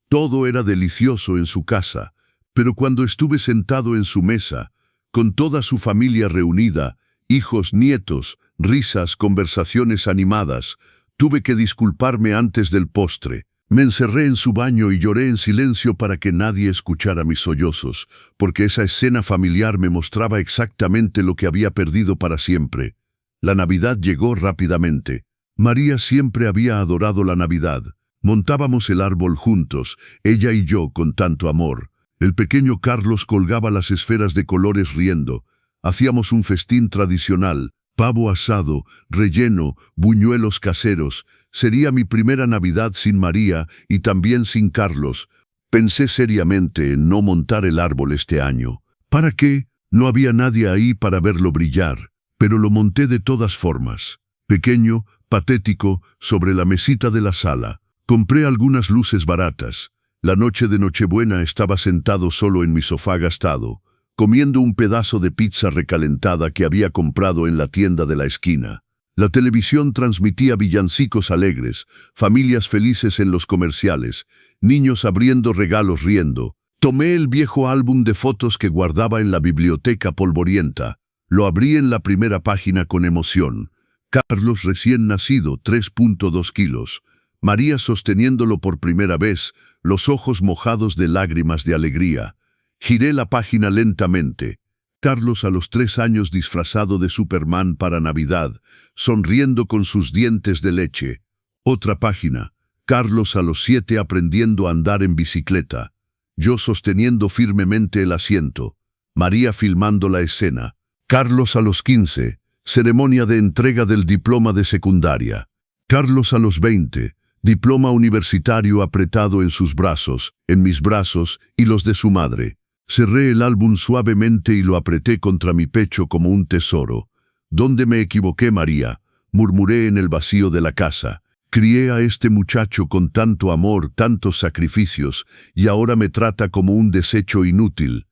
Speaker 1: Todo era delicioso en su casa. Pero cuando estuve sentado en su mesa, con toda su familia reunida, hijos, nietos, risas, conversaciones animadas. Tuve que disculparme antes del postre. Me encerré en su baño y lloré en silencio para que nadie escuchara mis sollozos, porque esa escena familiar me mostraba exactamente lo que había perdido para siempre. La Navidad llegó rápidamente. María siempre había adorado la Navidad. Montábamos el árbol juntos, ella y yo con tanto amor. El pequeño Carlos colgaba las esferas de colores riendo. Hacíamos un festín tradicional, pavo asado, relleno, buñuelos caseros. Sería mi primera Navidad sin María y también sin Carlos. Pensé seriamente en no montar el árbol este año. ¿Para qué? No había nadie ahí para verlo brillar, pero lo monté de todas formas. Pequeño, patético, sobre la mesita de la sala. Compré algunas luces baratas. La noche de Nochebuena estaba sentado solo en mi sofá gastado, comiendo un pedazo de pizza recalentada que había comprado en la tienda de la esquina. La televisión transmitía villancicos alegres, familias felices en los comerciales, niños abriendo regalos riendo. Tomé el viejo álbum de fotos que guardaba en la biblioteca polvorienta. Lo abrí en la primera página con emoción. Carlos recién nacido, 3.2 kilos. María sosteniéndolo por primera vez, los ojos mojados de lágrimas de alegría. Giré la página lentamente. Carlos a los 3 años disfrazado de Superman para Navidad, sonriendo con sus dientes de leche. Otra página. Carlos a los 7 aprendiendo a andar en bicicleta. Yo sosteniendo firmemente el asiento. María filmando la escena. Carlos a los 15. Ceremonia de entrega del diploma de secundaria. Carlos a los 20. Diploma universitario apretado en sus brazos, en mis brazos y los de su madre. Cerré el álbum suavemente y lo apreté contra mi pecho como un tesoro. ¿Dónde me equivoqué, María?, murmuré en el vacío de la casa. Crié a este muchacho con tanto amor, tantos sacrificios, y ahora me trata como un desecho inútil.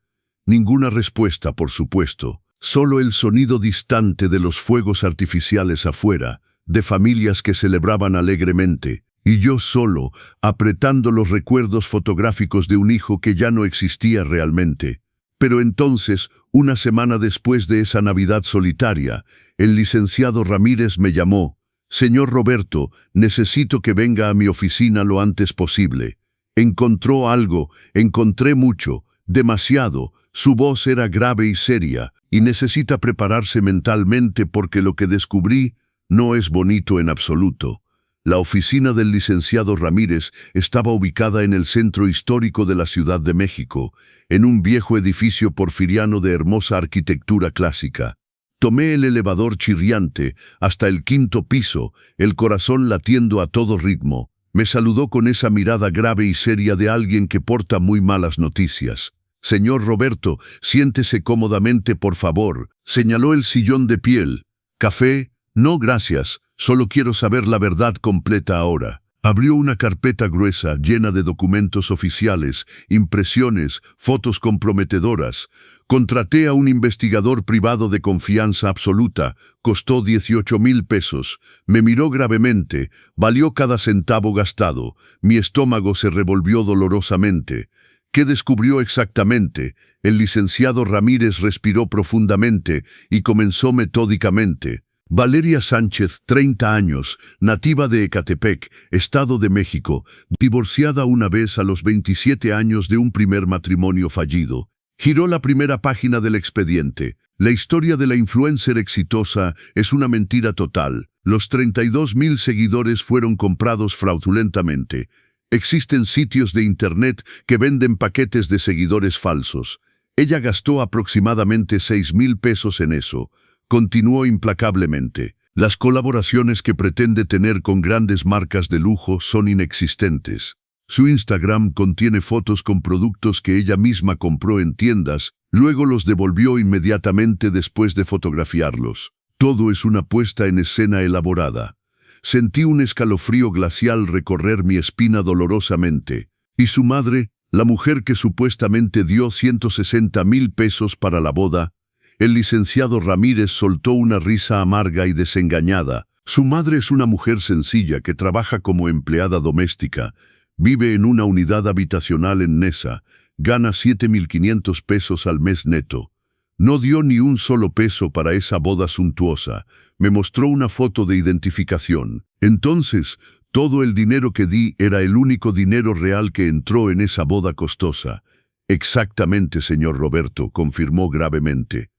Speaker 1: Ninguna respuesta, por supuesto. Solo el sonido distante de los fuegos artificiales afuera, de familias que celebraban alegremente. Y yo solo, apretando los recuerdos fotográficos de un hijo que ya no existía realmente. Pero entonces, una semana después de esa Navidad solitaria, el licenciado Ramírez me llamó. «Señor Roberto, necesito que venga a mi oficina lo antes posible». Encontró algo, encontré mucho, demasiado. Su voz era grave y seria, y necesita prepararse mentalmente porque lo que descubrí no es bonito en absoluto. La oficina del licenciado Ramírez estaba ubicada en el centro histórico de la Ciudad de México, en un viejo edificio porfiriano de hermosa arquitectura clásica. Tomé el elevador chirriante hasta el 5º piso, el corazón latiendo a todo ritmo. Me saludó con esa mirada grave y seria de alguien que porta muy malas noticias. «Señor Roberto, siéntese cómodamente, por favor», señaló el sillón de piel. «¿Café? No, gracias. Solo quiero saber la verdad completa ahora». Abrió una carpeta gruesa llena de documentos oficiales, impresiones, fotos comprometedoras. Contraté a un investigador privado de confianza absoluta. Costó 18,000 pesos. Me miró gravemente. Valió cada centavo gastado. Mi estómago se revolvió dolorosamente. ¿Qué descubrió exactamente? El licenciado Ramírez respiró profundamente y comenzó metódicamente. Valeria Sánchez, 30 años, nativa de Ecatepec, Estado de México, divorciada una vez a los 27 años de un primer matrimonio fallido. Giró la primera página del expediente. La historia de la influencer exitosa es una mentira total. Los 32,000 seguidores fueron comprados fraudulentamente. Existen sitios de internet que venden paquetes de seguidores falsos. Ella gastó aproximadamente 6,000 pesos en eso. Continuó implacablemente. Las colaboraciones que pretende tener con grandes marcas de lujo son inexistentes. Su Instagram contiene fotos con productos que ella misma compró en tiendas, luego los devolvió inmediatamente después de fotografiarlos. Todo es una puesta en escena elaborada. Sentí un escalofrío glacial recorrer mi espina dolorosamente. ¿Y su madre, la mujer que supuestamente dio 160,000 pesos para la boda? El licenciado Ramírez soltó una risa amarga y desengañada. Su madre es una mujer sencilla que trabaja como empleada doméstica. Vive en una unidad habitacional en Nesa. Gana 7,500 pesos al mes neto. No dio ni un solo peso para esa boda suntuosa. Me mostró una foto de identificación. Entonces, todo el dinero que di era el único dinero real que entró en esa boda costosa. Exactamente, señor Roberto, confirmó gravemente.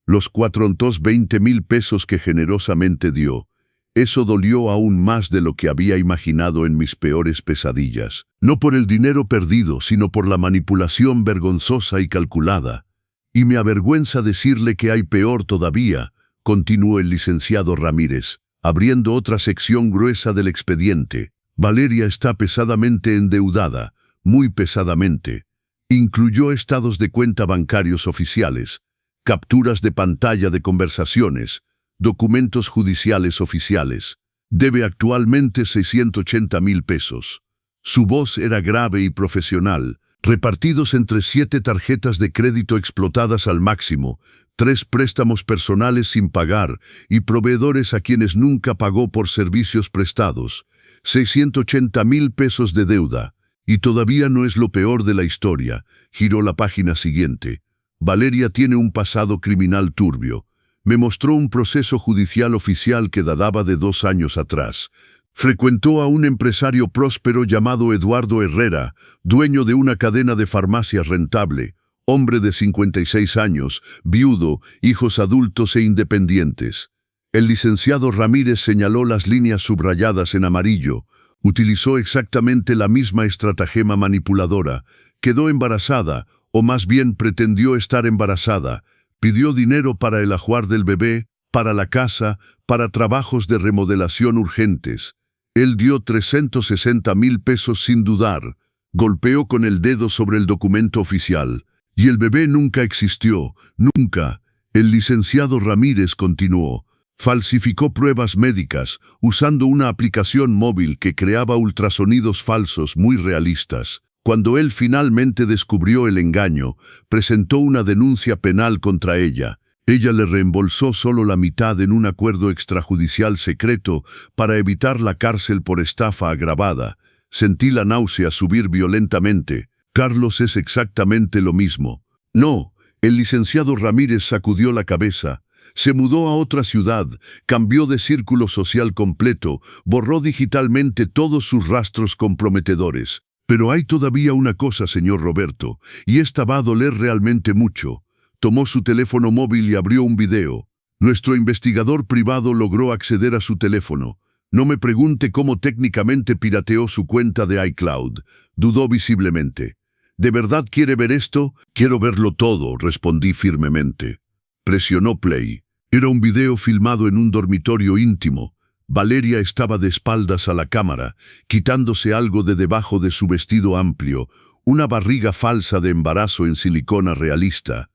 Speaker 1: Los 420,000 pesos que generosamente dio. Eso dolió aún más de lo que había imaginado en mis peores pesadillas. No por el dinero perdido, sino por la manipulación vergonzosa y calculada. Y me avergüenza decirle que hay peor todavía, continuó el licenciado Ramírez, abriendo otra sección gruesa del expediente. Valeria está pesadamente endeudada, muy pesadamente. Incluyó estados de cuenta bancarios oficiales, capturas de pantalla de conversaciones, documentos judiciales oficiales. Debe actualmente 680,000 pesos. Su voz era grave y profesional, repartidos entre 7 tarjetas de crédito explotadas al máximo, 3 préstamos personales sin pagar y proveedores a quienes nunca pagó por servicios prestados. 680,000 pesos de deuda. Y todavía no es lo peor de la historia. Giró la página siguiente. Valeria tiene un pasado criminal turbio. Me mostró un proceso judicial oficial que databa de 2 años atrás. Frecuentó a un empresario próspero llamado Eduardo Herrera, dueño de una cadena de farmacias rentable, hombre de 56 años, viudo, hijos adultos e independientes. El licenciado Ramírez señaló las líneas subrayadas en amarillo. Utilizó exactamente la misma estratagema manipuladora. Quedó embarazada, o más bien pretendió estar embarazada. Pidió dinero para el ajuar del bebé, para la casa, para trabajos de remodelación urgentes. Él dio 360,000 pesos sin dudar. Golpeó con el dedo sobre el documento oficial. Y el bebé nunca existió, nunca. El licenciado Ramírez continuó. Falsificó pruebas médicas, usando una aplicación móvil que creaba ultrasonidos falsos muy realistas. Cuando él finalmente descubrió el engaño, presentó una denuncia penal contra ella. Ella le reembolsó solo la mitad en un acuerdo extrajudicial secreto para evitar la cárcel por estafa agravada. Sentí la náusea subir violentamente. Carlos es exactamente lo mismo. No, el licenciado Ramírez sacudió la cabeza. Se mudó a otra ciudad, cambió de círculo social completo, borró digitalmente todos sus rastros comprometedores. Pero hay todavía una cosa, señor Roberto, y esta va a doler realmente mucho. Tomó su teléfono móvil y abrió un video. Nuestro investigador privado logró acceder a su teléfono. No me pregunte cómo técnicamente pirateó su cuenta de iCloud. Dudó visiblemente. ¿De verdad quiere ver esto? Quiero verlo todo, respondí firmemente. Presionó play. Era un video filmado en un dormitorio íntimo. Valeria estaba de espaldas a la cámara, quitándose algo de debajo de su vestido amplio, una barriga falsa de embarazo en silicona realista.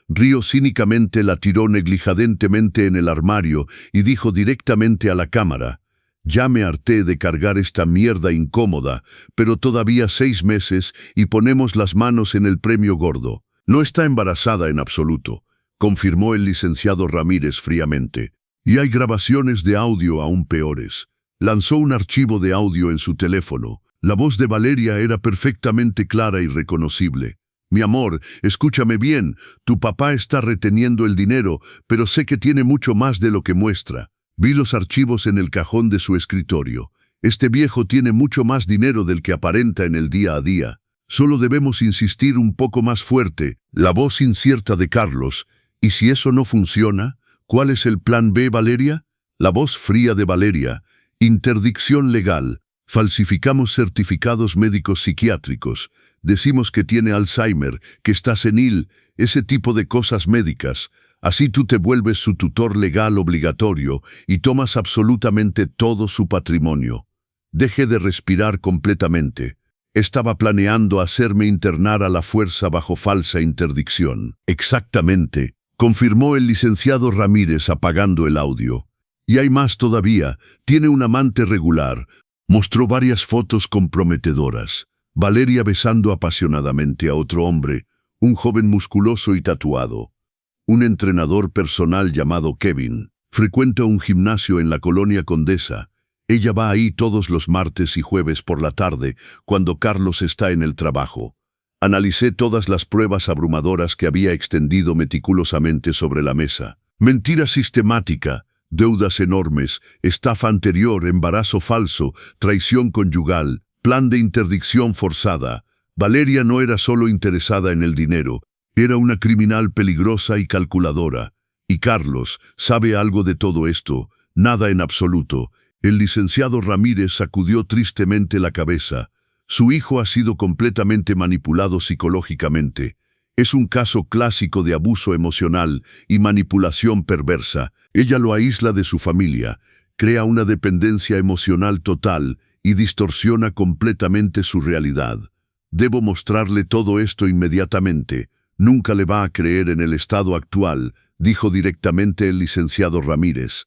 Speaker 1: Río cínicamente la tiró negligentemente en el armario y dijo directamente a la cámara: «Ya me harté de cargar esta mierda incómoda, pero todavía 6 meses y ponemos las manos en el premio gordo». No está embarazada en absoluto, confirmó el licenciado Ramírez fríamente. Y hay grabaciones de audio aún peores. Lanzó un archivo de audio en su teléfono. La voz de Valeria era perfectamente clara y reconocible. «Mi amor, escúchame bien. Tu papá está reteniendo el dinero, pero sé que tiene mucho más de lo que muestra. Vi los archivos en el cajón de su escritorio. Este viejo tiene mucho más dinero del que aparenta en el día a día. Solo debemos insistir un poco más fuerte». La voz incierta de Carlos. «¿Y si eso no funciona? ¿Cuál es el plan B, Valeria?». La voz fría de Valeria. «Interdicción legal. Falsificamos certificados médicos psiquiátricos. Decimos que tiene Alzheimer, que está senil, ese tipo de cosas médicas. Así tú te vuelves su tutor legal obligatorio y tomas absolutamente todo su patrimonio». Dejé de respirar completamente. Estaba planeando hacerme internar a la fuerza bajo falsa interdicción. «Exactamente», confirmó el licenciado Ramírez apagando el audio. «Y hay más todavía. Tiene un amante regular». Mostró varias fotos comprometedoras. Valeria besando apasionadamente a otro hombre, un joven musculoso y tatuado. Un entrenador personal llamado Kevin. Frecuenta un gimnasio en la colonia Condesa. Ella va ahí todos los martes y jueves por la tarde, cuando Carlos está en el trabajo. Analicé todas las pruebas abrumadoras que había extendido meticulosamente sobre la mesa. Mentira sistemática, deudas enormes, estafa anterior, embarazo falso, traición conyugal, plan de interdicción forzada. Valeria no era solo interesada en el dinero, era una criminal peligrosa y calculadora. Y Carlos sabe algo de todo esto, nada en absoluto. El licenciado Ramírez sacudió tristemente la cabeza. Su hijo ha sido completamente manipulado psicológicamente. Es un caso clásico de abuso emocional y manipulación perversa. Ella lo aísla de su familia, crea una dependencia emocional total y distorsiona completamente su realidad. Debo mostrarle todo esto inmediatamente. Nunca le va a creer en el estado actual, dijo directamente el licenciado Ramírez.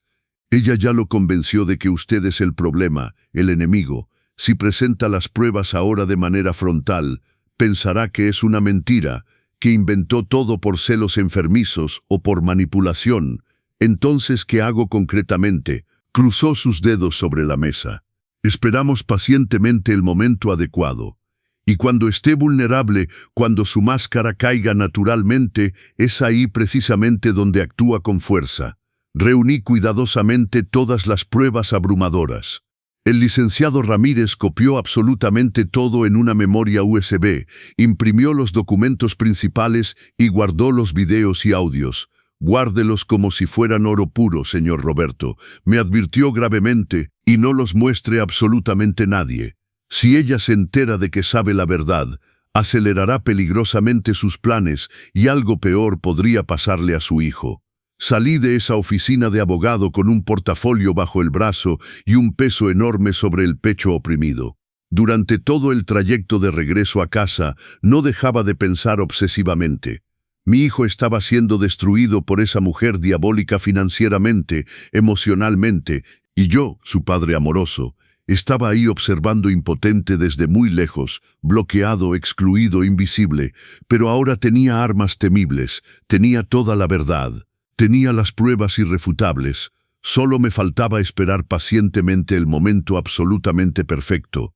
Speaker 1: Ella ya lo convenció de que usted es el problema, el enemigo. Si presenta las pruebas ahora de manera frontal, pensará que es una mentira, que inventó todo por celos enfermizos o por manipulación. Entonces, ¿qué hago concretamente? Cruzó sus dedos sobre la mesa. Esperamos pacientemente el momento adecuado. Y cuando esté vulnerable, cuando su máscara caiga naturalmente, es ahí precisamente donde actúa con fuerza. Reuní cuidadosamente todas las pruebas abrumadoras. El licenciado Ramírez copió absolutamente todo en una memoria USB, imprimió los documentos principales y guardó los videos y audios. Guárdelos como si fueran oro puro, señor Roberto, me advirtió gravemente, y no los muestre absolutamente nadie. Si ella se entera de que sabe la verdad, acelerará peligrosamente sus planes y algo peor podría pasarle a su hijo. Salí de esa oficina de abogado con un portafolio bajo el brazo y un peso enorme sobre el pecho oprimido. Durante todo el trayecto de regreso a casa, no dejaba de pensar obsesivamente. Mi hijo estaba siendo destruido por esa mujer diabólica financieramente, emocionalmente, y yo, su padre amoroso, estaba ahí observando impotente desde muy lejos, bloqueado, excluido, invisible, pero ahora tenía armas temibles, tenía toda la verdad. Tenía las pruebas irrefutables, solo me faltaba esperar pacientemente el momento absolutamente perfecto.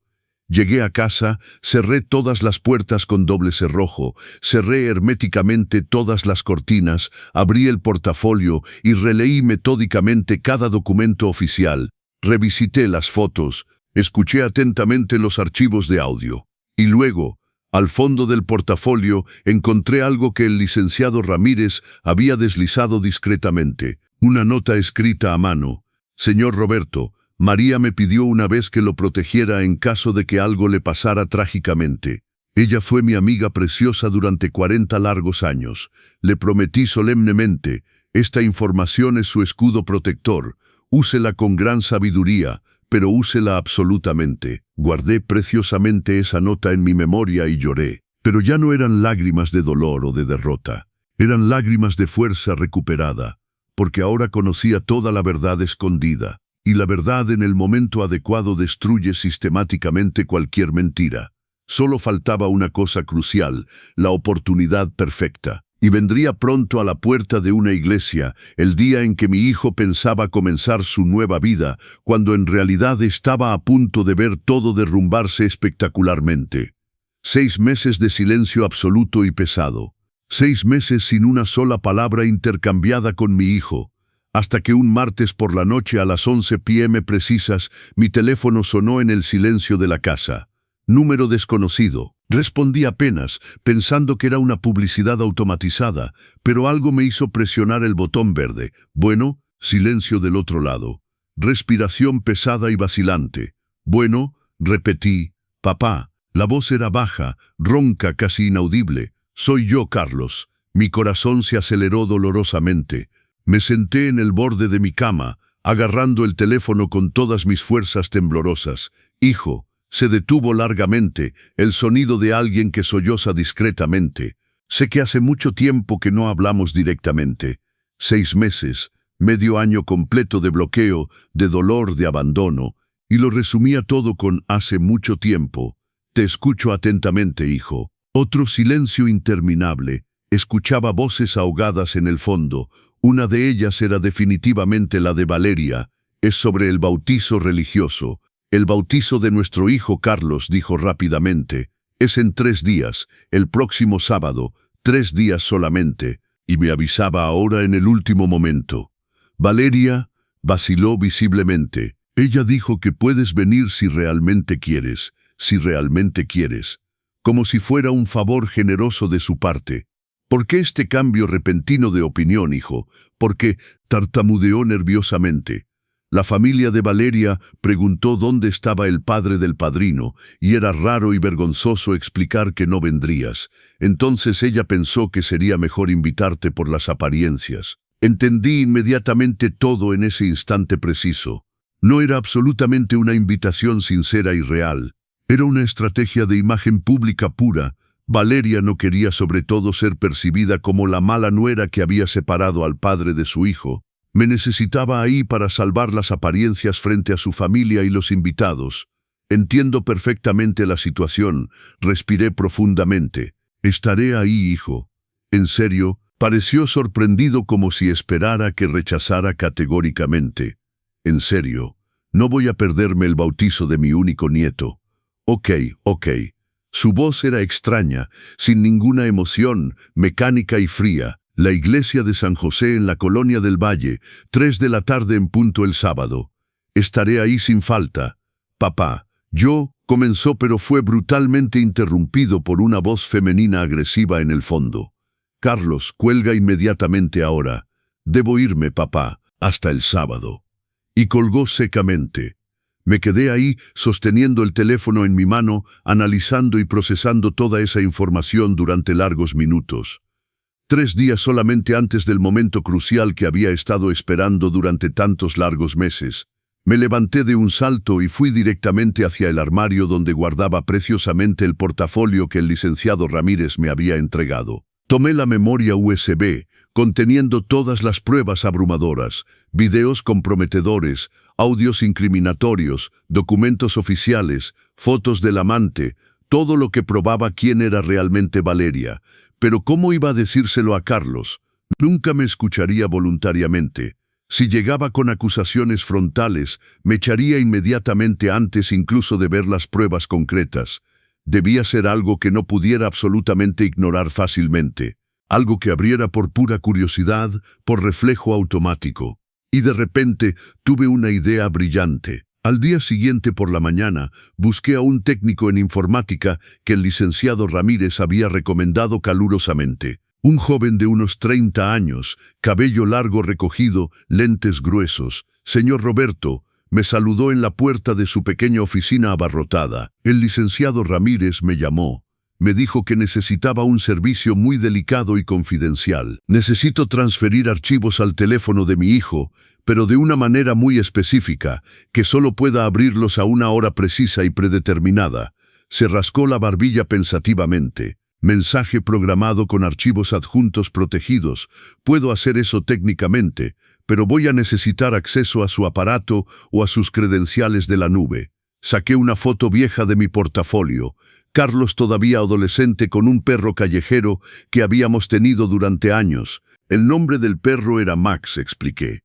Speaker 1: Llegué a casa, cerré todas las puertas con doble cerrojo, cerré herméticamente todas las cortinas, abrí el portafolio y releí metódicamente cada documento oficial. Revisité las fotos, escuché atentamente los archivos de audio. Y luego, al fondo del portafolio, encontré algo que el licenciado Ramírez había deslizado discretamente. Una nota escrita a mano. Señor Roberto, María me pidió una vez que lo protegiera en caso de que algo le pasara trágicamente. Ella fue mi amiga preciosa durante 40 largos años. Le prometí solemnemente, esta información es su escudo protector. Úsela con gran sabiduría, pero úsela absolutamente. Guardé preciosamente esa nota en mi memoria y lloré. Pero ya no eran lágrimas de dolor o de derrota. Eran lágrimas de fuerza recuperada, porque ahora conocía toda la verdad escondida. Y la verdad en el momento adecuado destruye sistemáticamente cualquier mentira. Solo faltaba una cosa crucial, la oportunidad perfecta. Y vendría pronto a la puerta de una iglesia, el día en que mi hijo pensaba comenzar su nueva vida, cuando en realidad estaba a punto de ver todo derrumbarse espectacularmente. 6 meses de silencio absoluto y pesado. 6 meses sin una sola palabra intercambiada con mi hijo. Hasta que un martes por la noche a las 11 p.m. precisas, mi teléfono sonó en el silencio de la casa. Número desconocido. Respondí apenas, pensando que era una publicidad automatizada, pero algo me hizo presionar el botón verde. Bueno, silencio del otro lado. Respiración pesada y vacilante. Bueno, repetí. Papá. La voz era baja, ronca, casi inaudible. Soy yo, Carlos. Mi corazón se aceleró dolorosamente. Me senté en el borde de mi cama, agarrando el teléfono con todas mis fuerzas temblorosas. Hijo. Se detuvo largamente, el sonido de alguien que solloza discretamente. Sé que hace mucho tiempo que no hablamos directamente. 6 meses, medio año completo de bloqueo, de dolor, de abandono, y lo resumía todo con hace mucho tiempo. Te escucho atentamente, hijo. Otro silencio interminable. Escuchaba voces ahogadas en el fondo. Una de ellas era definitivamente la de Valeria. Es sobre el bautizo religioso. El bautizo de nuestro hijo Carlos, dijo rápidamente. Es en 3 días, el próximo sábado, 3 días solamente, y me avisaba ahora en el último momento. Valeria vaciló visiblemente. Ella dijo que puedes venir si realmente quieres, como si fuera un favor generoso de su parte. ¿Por qué este cambio repentino de opinión, hijo? Porque tartamudeó nerviosamente. La familia de Valeria preguntó dónde estaba el padre del padrino, y era raro y vergonzoso explicar que no vendrías. Entonces ella pensó que sería mejor invitarte por las apariencias. Entendí inmediatamente todo en ese instante preciso. No era absolutamente una invitación sincera y real. Era una estrategia de imagen pública pura. Valeria no quería sobre todo ser percibida como la mala nuera que había separado al padre de su hijo. Me necesitaba ahí para salvar las apariencias frente a su familia y los invitados. Entiendo perfectamente la situación. Respiré profundamente. Estaré ahí, hijo. En serio, pareció sorprendido como si esperara que rechazara categóricamente. En serio, no voy a perderme el bautizo de mi único nieto. Ok. Su voz era extraña, sin ninguna emoción, mecánica y fría. La iglesia de San José en la Colonia del Valle, 3 de la tarde en punto el sábado. Estaré ahí sin falta. Papá, comenzó, pero fue brutalmente interrumpido por una voz femenina agresiva en el fondo. Carlos, cuelga inmediatamente ahora. Debo irme, papá, hasta el sábado. Y colgó secamente. Me quedé ahí, sosteniendo el teléfono en mi mano, analizando y procesando toda esa información durante largos minutos. 3 días solamente antes del momento crucial que había estado esperando durante tantos largos meses. Me levanté de un salto y fui directamente hacia el armario donde guardaba preciosamente el portafolio que el licenciado Ramírez me había entregado. Tomé la memoria USB, conteniendo todas las pruebas abrumadoras, videos comprometedores, audios incriminatorios, documentos oficiales, fotos del amante, todo lo que probaba quién era realmente Valeria. Pero ¿cómo iba a decírselo a Carlos? Nunca me escucharía voluntariamente. Si llegaba con acusaciones frontales, me echaría inmediatamente antes incluso de ver las pruebas concretas. Debía ser algo que no pudiera absolutamente ignorar fácilmente. Algo que abriera por pura curiosidad, por reflejo automático. Y de repente tuve una idea brillante. Al día siguiente por la mañana, busqué a un técnico en informática que el licenciado Ramírez había recomendado calurosamente. Un joven de unos 30 años, cabello largo recogido, lentes gruesos. Señor Roberto, me saludó en la puerta de su pequeña oficina abarrotada. El licenciado Ramírez me llamó. Me dijo que necesitaba un servicio muy delicado y confidencial. Necesito transferir archivos al teléfono de mi hijo, pero de una manera muy específica, que solo pueda abrirlos a una hora precisa y predeterminada. Se rascó la barbilla pensativamente. Mensaje programado con archivos adjuntos protegidos. Puedo hacer eso técnicamente, pero voy a necesitar acceso a su aparato o a sus credenciales de la nube. Saqué una foto vieja de mi portafolio. Carlos todavía adolescente con un perro callejero que habíamos tenido durante años. El nombre del perro era Max, expliqué.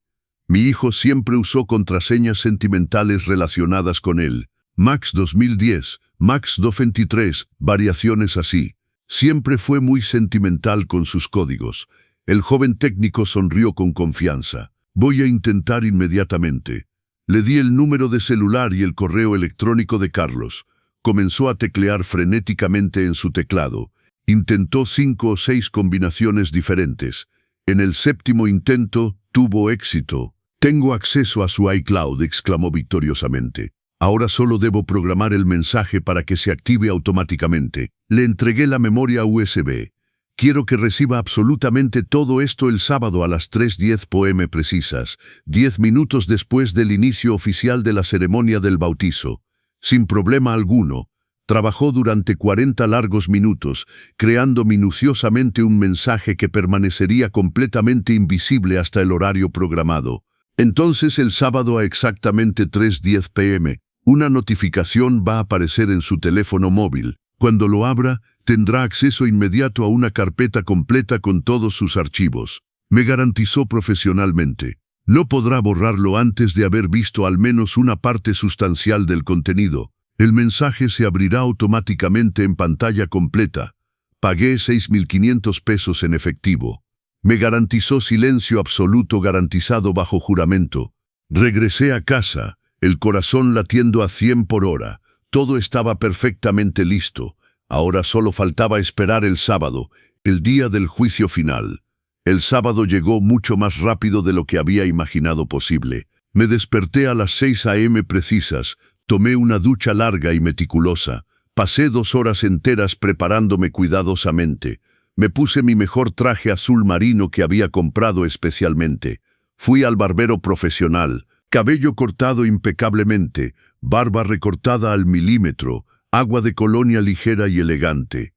Speaker 1: Mi hijo siempre usó contraseñas sentimentales relacionadas con él. Max 2010, Max 223, variaciones así. Siempre fue muy sentimental con sus códigos. El joven técnico sonrió con confianza. Voy a intentar inmediatamente. Le di el número de celular y el correo electrónico de Carlos. Comenzó a teclear frenéticamente en su teclado. Intentó 5 o 6 combinaciones diferentes. En el 7º intento, tuvo éxito. Tengo acceso a su iCloud, exclamó victoriosamente. Ahora solo debo programar el mensaje para que se active automáticamente. Le entregué la memoria USB. Quiero que reciba absolutamente todo esto el sábado a las 3:10 p.m. precisas, 10 minutos después del inicio oficial de la ceremonia del bautizo. Sin problema alguno, trabajó durante 40 largos minutos, creando minuciosamente un mensaje que permanecería completamente invisible hasta el horario programado. Entonces el sábado a exactamente 3:10 p.m., una notificación va a aparecer en su teléfono móvil. Cuando lo abra, tendrá acceso inmediato a una carpeta completa con todos sus archivos. Me garantizó profesionalmente. No podrá borrarlo antes de haber visto al menos una parte sustancial del contenido. El mensaje se abrirá automáticamente en pantalla completa. Pagué 6.500 pesos en efectivo. Me garantizó silencio absoluto garantizado bajo juramento. Regresé a casa, el corazón latiendo a 100 por hora. Todo estaba perfectamente listo. Ahora solo faltaba esperar el sábado, el día del juicio final. El sábado llegó mucho más rápido de lo que había imaginado posible. Me desperté a las 6 a.m. precisas, tomé una ducha larga y meticulosa. Pasé 2 horas enteras preparándome cuidadosamente. Me puse mi mejor traje azul marino que había comprado especialmente. Fui al barbero profesional, cabello cortado impecablemente, barba recortada al milímetro, agua de colonia ligera y elegante.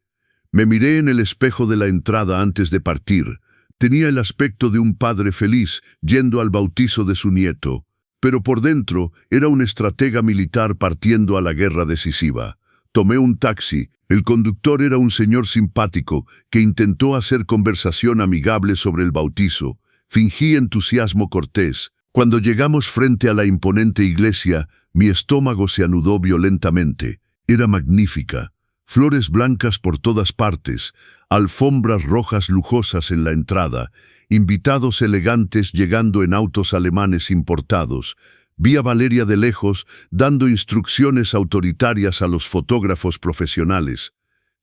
Speaker 1: Me miré en el espejo de la entrada antes de partir. Tenía el aspecto de un padre feliz yendo al bautizo de su nieto, pero por dentro era un estratega militar partiendo a la guerra decisiva. Tomé un taxi. El conductor era un señor simpático que intentó hacer conversación amigable sobre el bautizo. Fingí entusiasmo cortés. Cuando llegamos frente a la imponente iglesia, mi estómago se anudó violentamente. Era magnífica. Flores blancas por todas partes, alfombras rojas lujosas en la entrada, invitados elegantes llegando en autos alemanes importados. Vi a Valeria de lejos dando instrucciones autoritarias a los fotógrafos profesionales.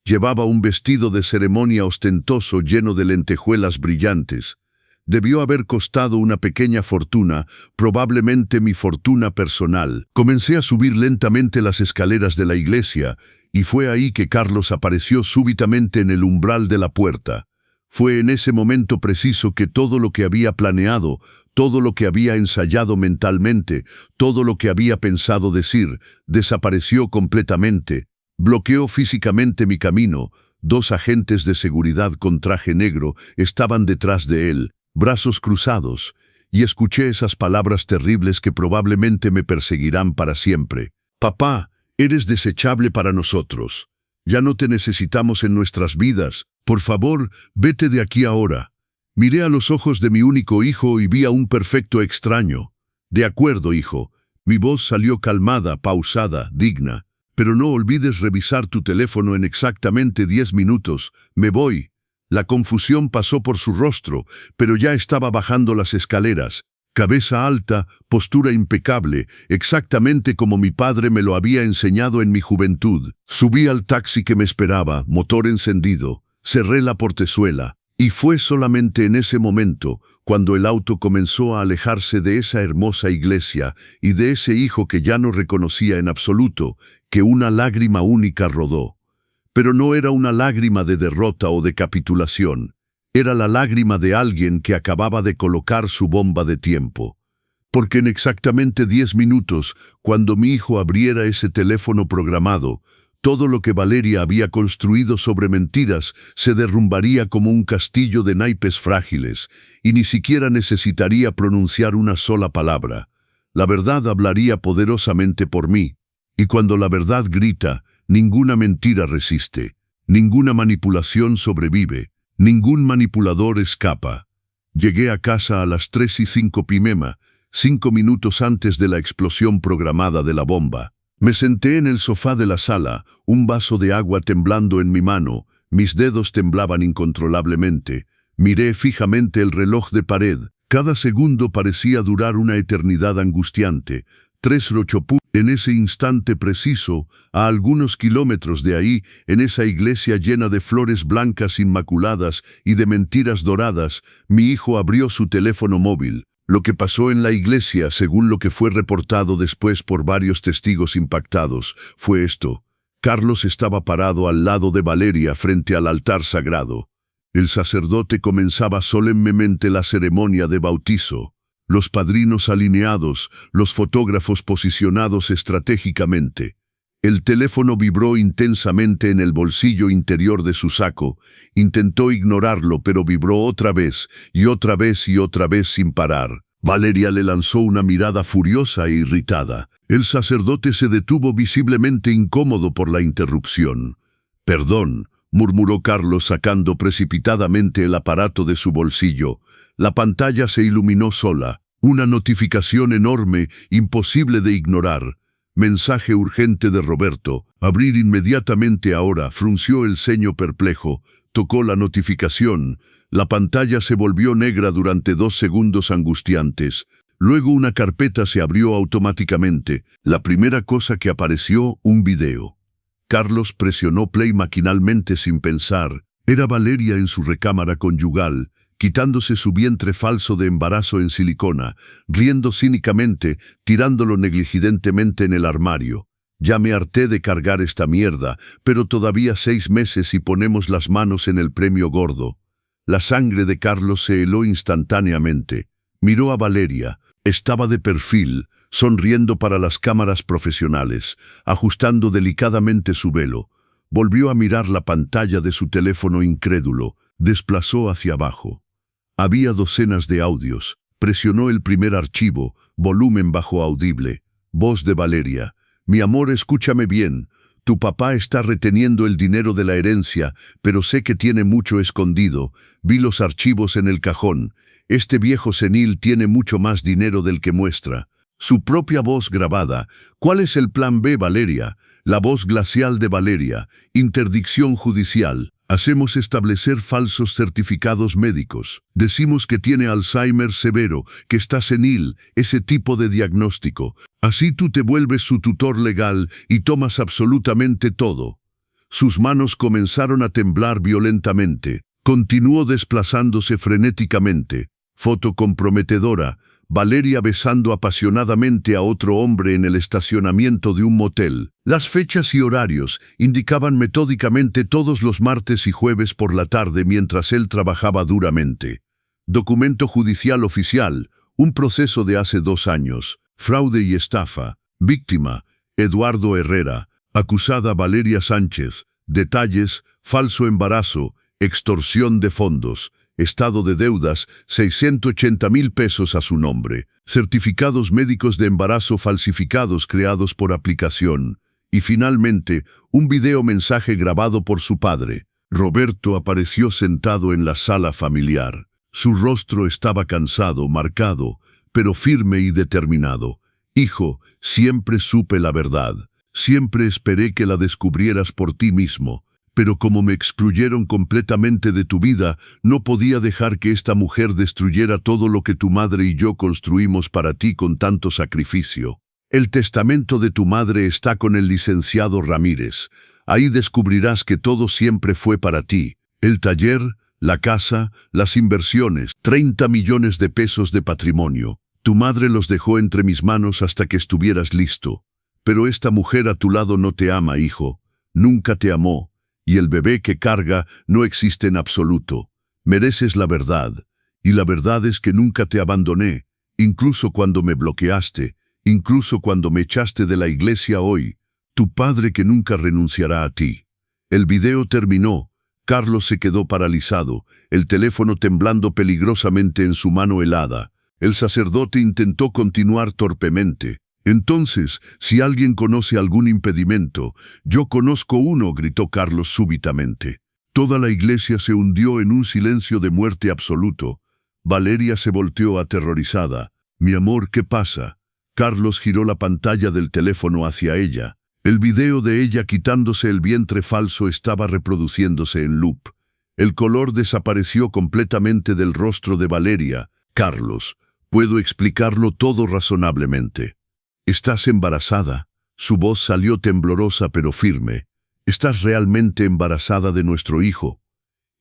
Speaker 1: Llevaba un vestido de ceremonia ostentoso lleno de lentejuelas brillantes. Debió haber costado una pequeña fortuna, probablemente mi fortuna personal. Comencé a subir lentamente las escaleras de la iglesia, y fue ahí que Carlos apareció súbitamente en el umbral de la puerta. Fue en ese momento preciso que todo lo que había planeado, todo lo que había ensayado mentalmente, todo lo que había pensado decir, desapareció completamente. Bloqueó físicamente mi camino. 2 agentes de seguridad con traje negro estaban detrás de él, brazos cruzados, y escuché esas palabras terribles que probablemente me perseguirán para siempre. Papá, eres desechable para nosotros. Ya no te necesitamos en nuestras vidas. Por favor, vete de aquí ahora. Miré a los ojos de mi único hijo y vi a un perfecto extraño. De acuerdo, hijo. Mi voz salió calmada, pausada, digna. Pero no olvides revisar tu teléfono en exactamente 10 minutos. Me voy. La confusión pasó por su rostro, pero ya estaba bajando las escaleras. Cabeza alta, postura impecable, exactamente como mi padre me lo había enseñado en mi juventud. Subí al taxi que me esperaba, motor encendido. Cerré la portezuela, y fue solamente en ese momento, cuando el auto comenzó a alejarse de esa hermosa iglesia y de ese hijo que ya no reconocía en absoluto, que una lágrima única rodó. Pero no era una lágrima de derrota o de capitulación. Era la lágrima de alguien que acababa de colocar su bomba de tiempo. Porque en exactamente 10 minutos, cuando mi hijo abriera ese teléfono programado, todo lo que Valeria había construido sobre mentiras se derrumbaría como un castillo de naipes frágiles, y ni siquiera necesitaría pronunciar una sola palabra. La verdad hablaría poderosamente por mí, y cuando la verdad grita, ninguna mentira resiste, ninguna manipulación sobrevive, ningún manipulador escapa. Llegué a casa a las 3:05 p.m., 5 minutos antes de la explosión programada de la bomba. Me senté en el sofá de la sala, un vaso de agua temblando en mi mano, mis dedos temblaban incontrolablemente. Miré fijamente el reloj de pared. Cada segundo parecía durar una eternidad angustiante. 3:08 p.m. En ese instante preciso, a algunos kilómetros de ahí, en esa iglesia llena de flores blancas inmaculadas y de mentiras doradas, mi hijo abrió su teléfono móvil. Lo que pasó en la iglesia, según lo que fue reportado después por varios testigos impactados, fue esto. Carlos estaba parado al lado de Valeria frente al altar sagrado. El sacerdote comenzaba solemnemente la ceremonia de bautizo. Los padrinos alineados, los fotógrafos posicionados estratégicamente. El teléfono vibró intensamente en el bolsillo interior de su saco. Intentó ignorarlo, pero vibró otra vez y otra vez y otra vez sin parar. Valeria le lanzó una mirada furiosa e irritada. El sacerdote se detuvo visiblemente incómodo por la interrupción. «Perdón», murmuró Carlos sacando precipitadamente el aparato de su bolsillo. La pantalla se iluminó sola. Una notificación enorme, imposible de ignorar. Mensaje urgente de Roberto. Abrir inmediatamente ahora. Frunció el ceño perplejo. Tocó la notificación. La pantalla se volvió negra durante 2 segundos angustiantes. Luego una carpeta se abrió automáticamente. La primera cosa que apareció, un video. Carlos presionó play maquinalmente sin pensar. Era Valeria en su recámara conyugal, quitándose su vientre falso de embarazo en silicona, riendo cínicamente, tirándolo negligentemente en el armario. Ya me harté de cargar esta mierda, pero todavía 6 meses y ponemos las manos en el premio gordo. La sangre de Carlos se heló instantáneamente. Miró a Valeria. Estaba de perfil, sonriendo para las cámaras profesionales, ajustando delicadamente su velo. Volvió a mirar la pantalla de su teléfono incrédulo. Desplazó hacia abajo. Había docenas de audios. Presionó el primer archivo, volumen bajo audible. Voz de Valeria. Mi amor, escúchame bien. Tu papá está reteniendo el dinero de la herencia, pero sé que tiene mucho escondido. Vi los archivos en el cajón. Este viejo senil tiene mucho más dinero del que muestra. Su propia voz grabada. ¿Cuál es el plan B, Valeria? La voz glacial de Valeria. Interdicción judicial. Hacemos establecer falsos certificados médicos. Decimos que tiene Alzheimer severo, que está senil, ese tipo de diagnóstico. Así tú te vuelves su tutor legal y tomas absolutamente todo. Sus manos comenzaron a temblar violentamente. Continuó desplazándose frenéticamente. Foto comprometedora. Valeria besando apasionadamente a otro hombre en el estacionamiento de un motel. Las fechas y horarios indicaban metódicamente todos los martes y jueves por la tarde mientras él trabajaba duramente. Documento judicial oficial, un proceso de hace 2 años. Fraude y estafa. Víctima, Eduardo Herrera. Acusada Valeria Sánchez. Detalles, falso embarazo, extorsión de fondos. Estado de deudas, 680,000 pesos a su nombre. Certificados médicos de embarazo falsificados creados por aplicación. Y finalmente, un video mensaje grabado por su padre. Roberto apareció sentado en la sala familiar. Su rostro estaba cansado, marcado, pero firme y determinado. Hijo, siempre supe la verdad. Siempre esperé que la descubrieras por ti mismo. Pero como me excluyeron completamente de tu vida, no podía dejar que esta mujer destruyera todo lo que tu madre y yo construimos para ti con tanto sacrificio. El testamento de tu madre está con el licenciado Ramírez. Ahí descubrirás que todo siempre fue para ti. El taller, la casa, las inversiones, 30 millones de pesos de patrimonio. Tu madre los dejó entre mis manos hasta que estuvieras listo. Pero esta mujer a tu lado no te ama, hijo. Nunca te amó. Y el bebé que carga no existe en absoluto. Mereces la verdad. Y la verdad es que nunca te abandoné, incluso cuando me bloqueaste, incluso cuando me echaste de la iglesia hoy. Tu padre que nunca renunciará a ti. El video terminó. Carlos se quedó paralizado, el teléfono temblando peligrosamente en su mano helada. El sacerdote intentó continuar torpemente. Entonces, si alguien conoce algún impedimento, yo conozco uno, gritó Carlos súbitamente. Toda la iglesia se hundió en un silencio de muerte absoluto. Valeria se volteó aterrorizada. Mi amor, ¿qué pasa? Carlos giró la pantalla del teléfono hacia ella. El video de ella quitándose el vientre falso estaba reproduciéndose en loop. El color desapareció completamente del rostro de Valeria. Carlos, puedo explicarlo todo razonablemente. Estás embarazada. Su voz salió temblorosa pero firme. Estás realmente embarazada de nuestro hijo.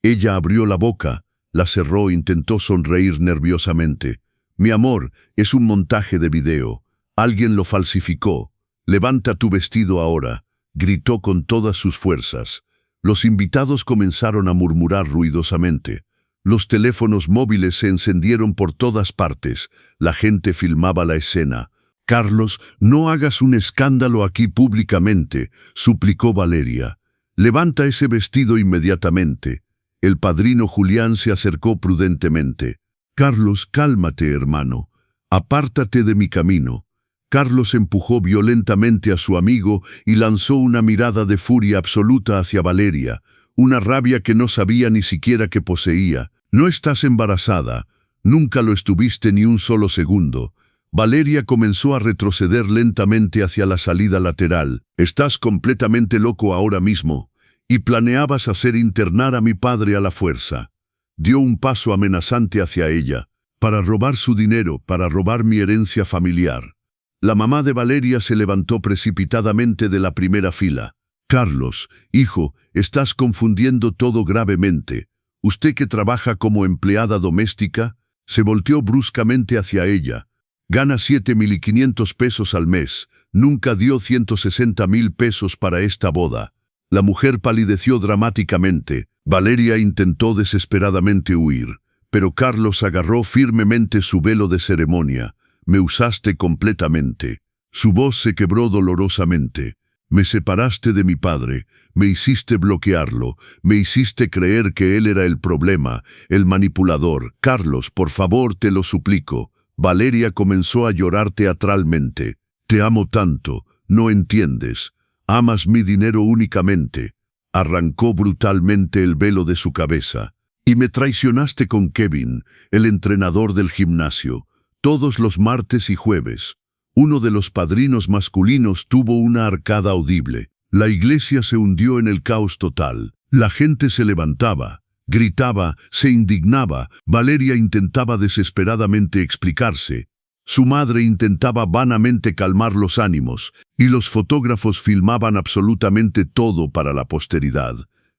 Speaker 1: Ella abrió la boca, la cerró e intentó sonreír nerviosamente. Mi amor, es un montaje de video. Alguien lo falsificó. Levanta tu vestido ahora, gritó con todas sus fuerzas. Los invitados comenzaron a murmurar ruidosamente. Los teléfonos móviles se encendieron por todas partes. La gente filmaba la escena. Carlos, no hagas un escándalo aquí públicamente, suplicó Valeria. Levanta ese vestido inmediatamente. El padrino Julián se acercó prudentemente. Carlos, cálmate, hermano. Apártate de mi camino. Carlos empujó violentamente a su amigo y lanzó una mirada de furia absoluta hacia Valeria, una rabia que no sabía ni siquiera que poseía. No estás embarazada. Nunca lo estuviste ni un solo segundo. Valeria comenzó a retroceder lentamente hacia la salida lateral. «Estás completamente loco ahora mismo, y planeabas hacer internar a mi padre a la fuerza». Dio un paso amenazante hacia ella, para robar su dinero, para robar mi herencia familiar. La mamá de Valeria se levantó precipitadamente de la primera fila. «Carlos, hijo, estás confundiendo todo gravemente. Usted que trabaja como empleada doméstica», se volteó bruscamente hacia ella. «Gana 7.500 pesos al mes. Nunca dio 160.000 pesos para esta boda». La mujer palideció dramáticamente. Valeria intentó desesperadamente huir, pero Carlos agarró firmemente su velo de ceremonia. «Me usaste completamente». Su voz se quebró dolorosamente. «Me separaste de mi padre, me hiciste bloquearlo, me hiciste creer que él era el problema, el manipulador. Carlos, por favor, te lo suplico». Valeria comenzó a llorar teatralmente. «Te amo tanto, no entiendes. Amas mi dinero únicamente». Arrancó brutalmente el velo de su cabeza. «Y me traicionaste con Kevin, el entrenador del gimnasio, todos los martes y jueves». Uno de los padrinos masculinos tuvo una arcada audible. La iglesia se hundió en el caos total. La gente se levantaba, gritaba, se indignaba. Valeria intentaba desesperadamente explicarse. Su madre intentaba vanamente calmar los ánimos, y los fotógrafos filmaban absolutamente todo para la posteridad.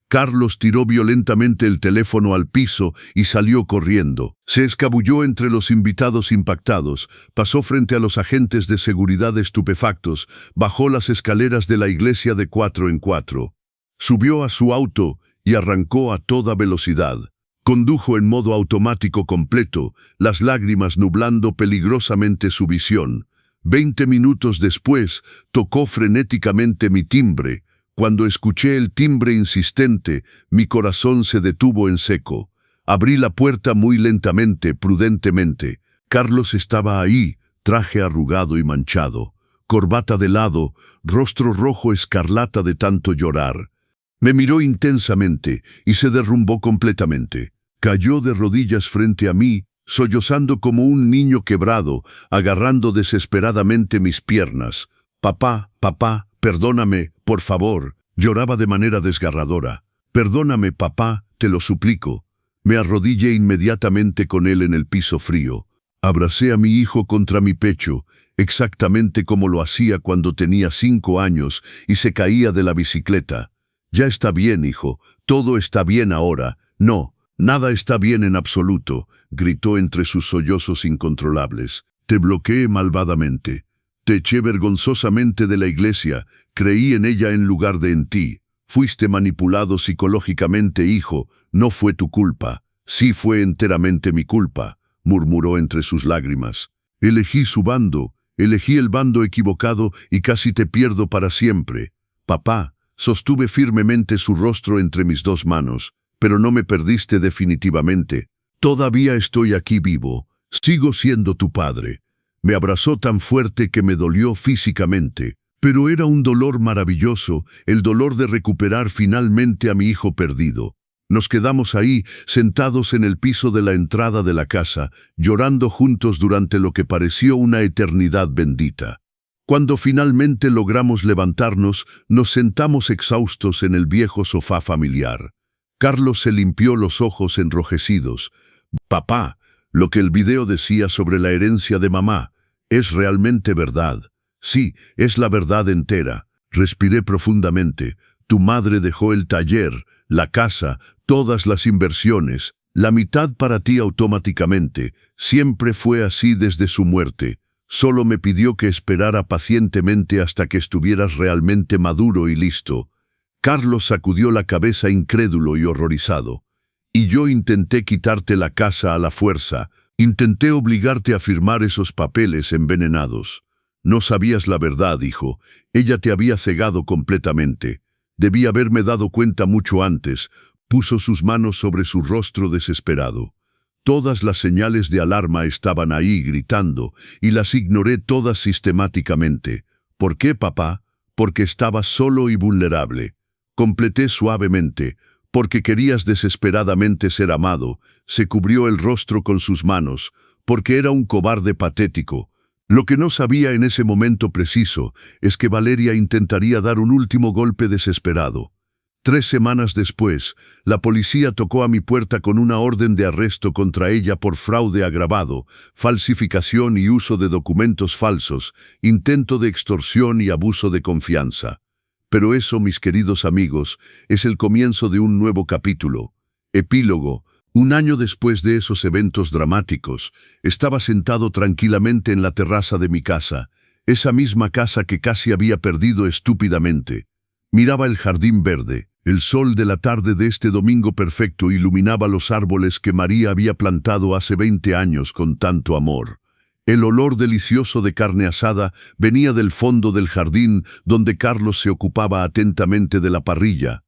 Speaker 1: Carlos tiró violentamente el teléfono al piso y salió corriendo. Se escabulló entre los invitados impactados, pasó frente a los agentes de seguridad estupefactos, bajó las escaleras de la iglesia de 4 en 4. Subió a su auto y arrancó a toda velocidad. Condujo en modo automático completo, las lágrimas nublando peligrosamente su visión. 20 minutos después, tocó frenéticamente mi timbre. Cuando escuché el timbre insistente, mi corazón se detuvo en seco. Abrí la puerta muy lentamente, prudentemente. Carlos estaba ahí, traje arrugado y manchado, corbata de lado, rostro rojo escarlata de tanto llorar. Me miró intensamente y se derrumbó completamente. Cayó de rodillas frente a mí, sollozando como un niño quebrado, agarrando desesperadamente mis piernas. «Papá, papá, perdóname, por favor», lloraba de manera desgarradora. «Perdóname, papá, te lo suplico». Me arrodillé inmediatamente con él en el piso frío. Abracé a mi hijo contra mi pecho, exactamente como lo hacía cuando tenía 5 años y se caía de la bicicleta. «Ya está bien, hijo, todo está bien ahora». «No, nada está bien en absoluto», gritó entre sus sollozos incontrolables. «Te bloqueé malvadamente. Te eché vergonzosamente de la iglesia, creí en ella en lugar de en ti. Fuiste manipulado psicológicamente, hijo, no fue tu culpa». «Sí fue enteramente mi culpa», murmuró entre sus lágrimas. «Elegí su bando, elegí el bando equivocado y casi te pierdo para siempre». «Papá», sostuve firmemente su rostro entre mis 2 manos, «pero no me perdiste definitivamente. Todavía estoy aquí vivo, sigo siendo tu padre». Me abrazó tan fuerte que me dolió físicamente, pero era un dolor maravilloso, el dolor de recuperar finalmente a mi hijo perdido. Nos quedamos ahí, sentados en el piso de la entrada de la casa, llorando juntos durante lo que pareció una eternidad bendita. Cuando finalmente logramos levantarnos, nos sentamos exhaustos en el viejo sofá familiar. Carlos se limpió los ojos enrojecidos. «Papá, lo que el video decía sobre la herencia de mamá, ¿es realmente verdad?» «Sí, es la verdad entera». Respiré profundamente. «Tu madre dejó el taller, la casa, todas las inversiones, la mitad para ti automáticamente. Siempre fue así desde su muerte. Solo me pidió que esperara pacientemente hasta que estuvieras realmente maduro y listo». Carlos sacudió la cabeza incrédulo y horrorizado. «Y yo intenté quitarte la casa a la fuerza. Intenté obligarte a firmar esos papeles envenenados. No sabías la verdad, hijo. Ella te había cegado completamente. Debí haberme dado cuenta mucho antes». Puso sus manos sobre su rostro desesperado. Todas las señales de alarma estaban ahí gritando, y las ignoré todas sistemáticamente. «¿Por qué, papá?» «Porque estabas solo y vulnerable». Completé suavemente. «Porque querías desesperadamente ser amado». Se cubrió el rostro con sus manos. «Porque era un cobarde patético». Lo que no sabía en ese momento preciso es que Valeria intentaría dar un último golpe desesperado. 3 semanas después, la policía tocó a mi puerta con una orden de arresto contra ella por fraude agravado, falsificación y uso de documentos falsos, intento de extorsión y abuso de confianza. Pero eso, mis queridos amigos, es el comienzo de un nuevo capítulo. Epílogo. Un año después de esos eventos dramáticos, estaba sentado tranquilamente en la terraza de mi casa, esa misma casa que casi había perdido estúpidamente. Miraba el jardín verde. El sol de la tarde de este domingo perfecto iluminaba los árboles que María había plantado hace 20 años con tanto amor. El olor delicioso de carne asada venía del fondo del jardín donde Carlos se ocupaba atentamente de la parrilla.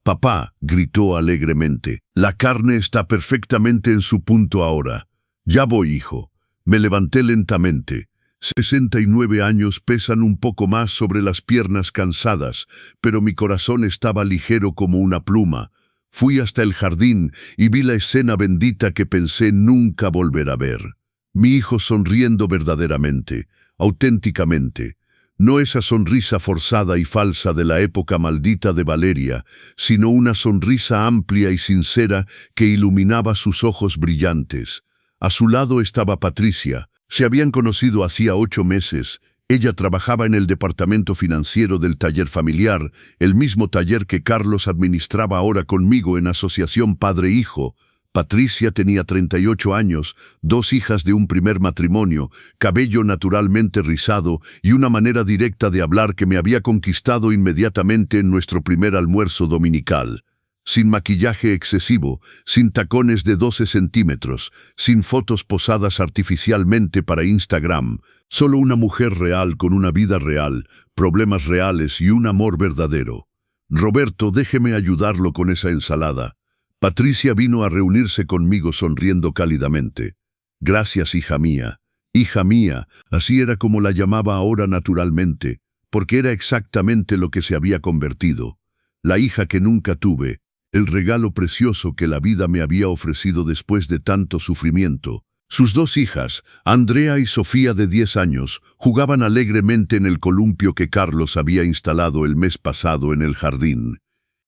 Speaker 1: «Papá», gritó alegremente, «la carne está perfectamente en su punto ahora». «Ya voy, hijo». Me levanté lentamente. 69 años pesan un poco más sobre las piernas cansadas, pero mi corazón estaba ligero como una pluma. Fui hasta el jardín y vi la escena bendita que pensé nunca volver a ver. Mi hijo sonriendo verdaderamente, auténticamente. No esa sonrisa forzada y falsa de la época maldita de Valeria, sino una sonrisa amplia y sincera que iluminaba sus ojos brillantes. A su lado estaba Patricia. Se habían conocido hacía 8 meses. Ella trabajaba en el departamento financiero del taller familiar, el mismo taller que Carlos administraba ahora conmigo en asociación padre-hijo. Patricia tenía 38 años, 2 hijas de un primer matrimonio, cabello naturalmente rizado y una manera directa de hablar que me había conquistado inmediatamente en nuestro primer almuerzo dominical. Sin maquillaje excesivo, sin tacones de 12 centímetros, sin fotos posadas artificialmente para Instagram, solo una mujer real con una vida real, problemas reales y un amor verdadero. «Roberto, déjeme ayudarlo con esa ensalada». Patricia vino a reunirse conmigo sonriendo cálidamente. «Gracias, hija mía». Hija mía, así era como la llamaba ahora naturalmente, porque era exactamente lo que se había convertido. La hija que nunca tuve. El regalo precioso que la vida me había ofrecido después de tanto sufrimiento. Sus 2 hijas, Andrea y Sofía de 10 años, jugaban alegremente en el columpio que Carlos había instalado el mes pasado en el jardín.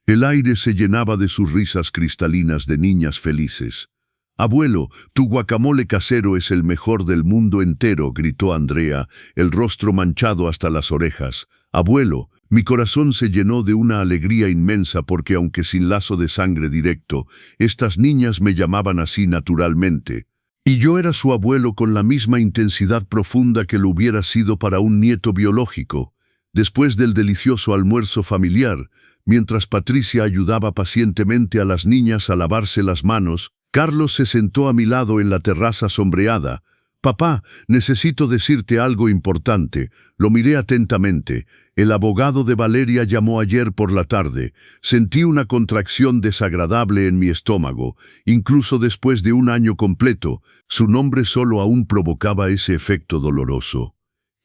Speaker 1: El aire se llenaba de sus risas cristalinas de niñas felices. «Abuelo, tu guacamole casero es el mejor del mundo entero», gritó Andrea, el rostro manchado hasta las orejas. «Abuelo». Mi corazón se llenó de una alegría inmensa porque, aunque sin lazo de sangre directo, estas niñas me llamaban así naturalmente. Y yo era su abuelo con la misma intensidad profunda que lo hubiera sido para un nieto biológico. Después del delicioso almuerzo familiar, mientras Patricia ayudaba pacientemente a las niñas a lavarse las manos, Carlos se sentó a mi lado en la terraza sombreada. «Papá, necesito decirte algo importante». Lo miré atentamente. El abogado de Valeria llamó ayer por la tarde. Sentí una contracción desagradable en mi estómago, incluso después de un año completo. Su nombre solo aún provocaba ese efecto doloroso.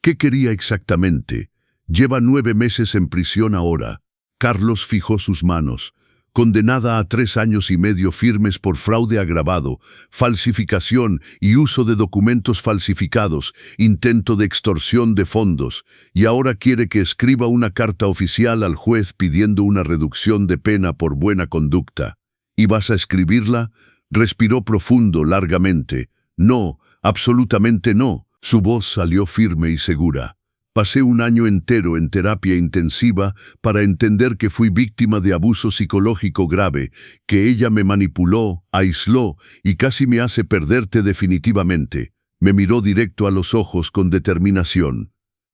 Speaker 1: ¿Qué quería exactamente? Lleva 9 meses en prisión ahora. Carlos fijó sus manos. Condenada a 3 años y medio firmes por fraude agravado, falsificación y uso de documentos falsificados, intento de extorsión de fondos, y ahora quiere que escriba una carta oficial al juez pidiendo una reducción de pena por buena conducta. ¿Y vas a escribirla? Respiró profundo, largamente. «No, absolutamente no». Su voz salió firme y segura. Pasé un año entero en terapia intensiva para entender que fui víctima de abuso psicológico grave, que ella me manipuló, aisló y casi me hace perderte definitivamente. Me miró directo a los ojos con determinación.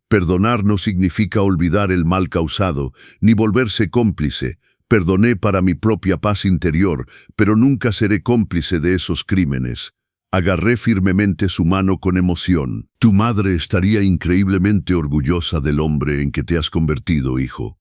Speaker 1: Perdonar no significa olvidar el mal causado, ni volverse cómplice. Perdoné para mi propia paz interior, pero nunca seré cómplice de esos crímenes. Agarré firmemente su mano con emoción. «Tu madre estaría increíblemente orgullosa del hombre en que te has convertido, hijo.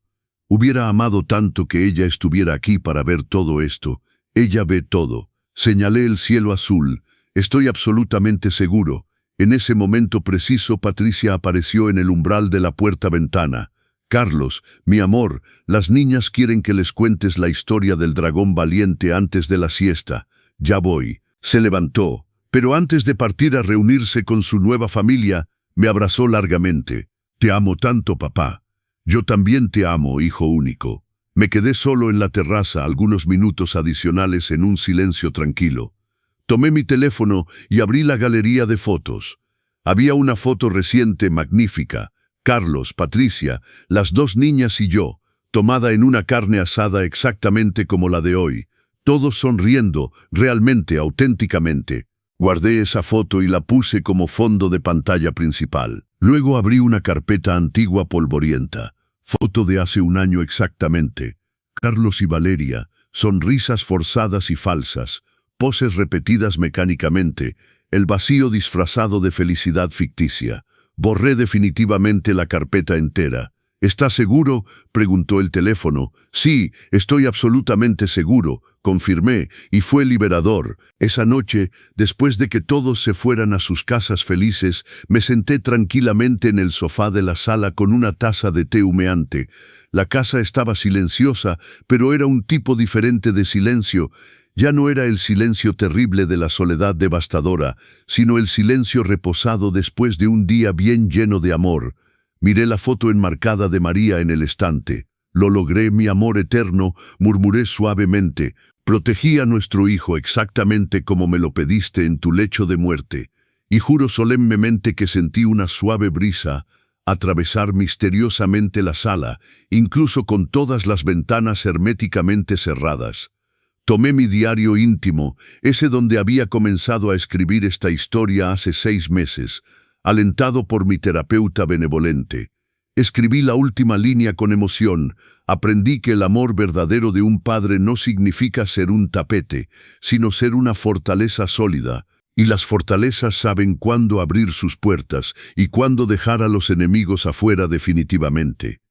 Speaker 1: Hubiera amado tanto que ella estuviera aquí para ver todo esto. Ella ve todo». Señalé el cielo azul. «Estoy absolutamente seguro». En ese momento preciso, Patricia apareció en el umbral de la puerta-ventana. «Carlos, mi amor, las niñas quieren que les cuentes la historia del dragón valiente antes de la siesta». «Ya voy». Se levantó. Pero antes de partir a reunirse con su nueva familia, Me abrazó largamente. Te amo tanto, papá. Yo también te amo, hijo único. Me quedé solo en la terraza algunos minutos adicionales en un silencio tranquilo. Tomé mi teléfono y abrí la galería de fotos. Había una foto reciente magnífica. Carlos, Patricia, las dos niñas y yo, tomada en una carne asada exactamente como la de hoy. Todos sonriendo, realmente, auténticamente. Guardé esa foto y la puse como fondo de pantalla principal. Luego abrí una carpeta antigua polvorienta. Foto de hace un año exactamente. Carlos y Valeria, sonrisas forzadas y falsas, poses repetidas mecánicamente, el vacío disfrazado de felicidad ficticia. Borré definitivamente la carpeta entera. ¿Estás seguro?, preguntó el teléfono. Sí, estoy absolutamente seguro, confirmé, y fue liberador. Esa noche, después de que todos se fueran a sus casas felices, me senté tranquilamente en el sofá de la sala con una taza de té humeante. La casa estaba silenciosa, pero era un tipo diferente de silencio. Ya no era el silencio terrible de la soledad devastadora, sino el silencio reposado después de un día bien lleno de amor. Miré la foto enmarcada de María en el estante. Lo logré, mi amor eterno, murmuré suavemente. Protegí a nuestro hijo exactamente como me lo pediste en tu lecho de muerte. Y juro solemnemente que sentí una suave brisa atravesar misteriosamente la sala, incluso con todas las ventanas herméticamente cerradas. Tomé mi diario íntimo, ese donde había comenzado a escribir esta historia hace 6 meses, alentado por mi terapeuta benevolente. Escribí la última línea con emoción. Aprendí que el amor verdadero de un padre no significa ser un tapete, sino ser una fortaleza sólida, y las fortalezas saben cuándo abrir sus puertas y cuándo dejar a los enemigos afuera definitivamente.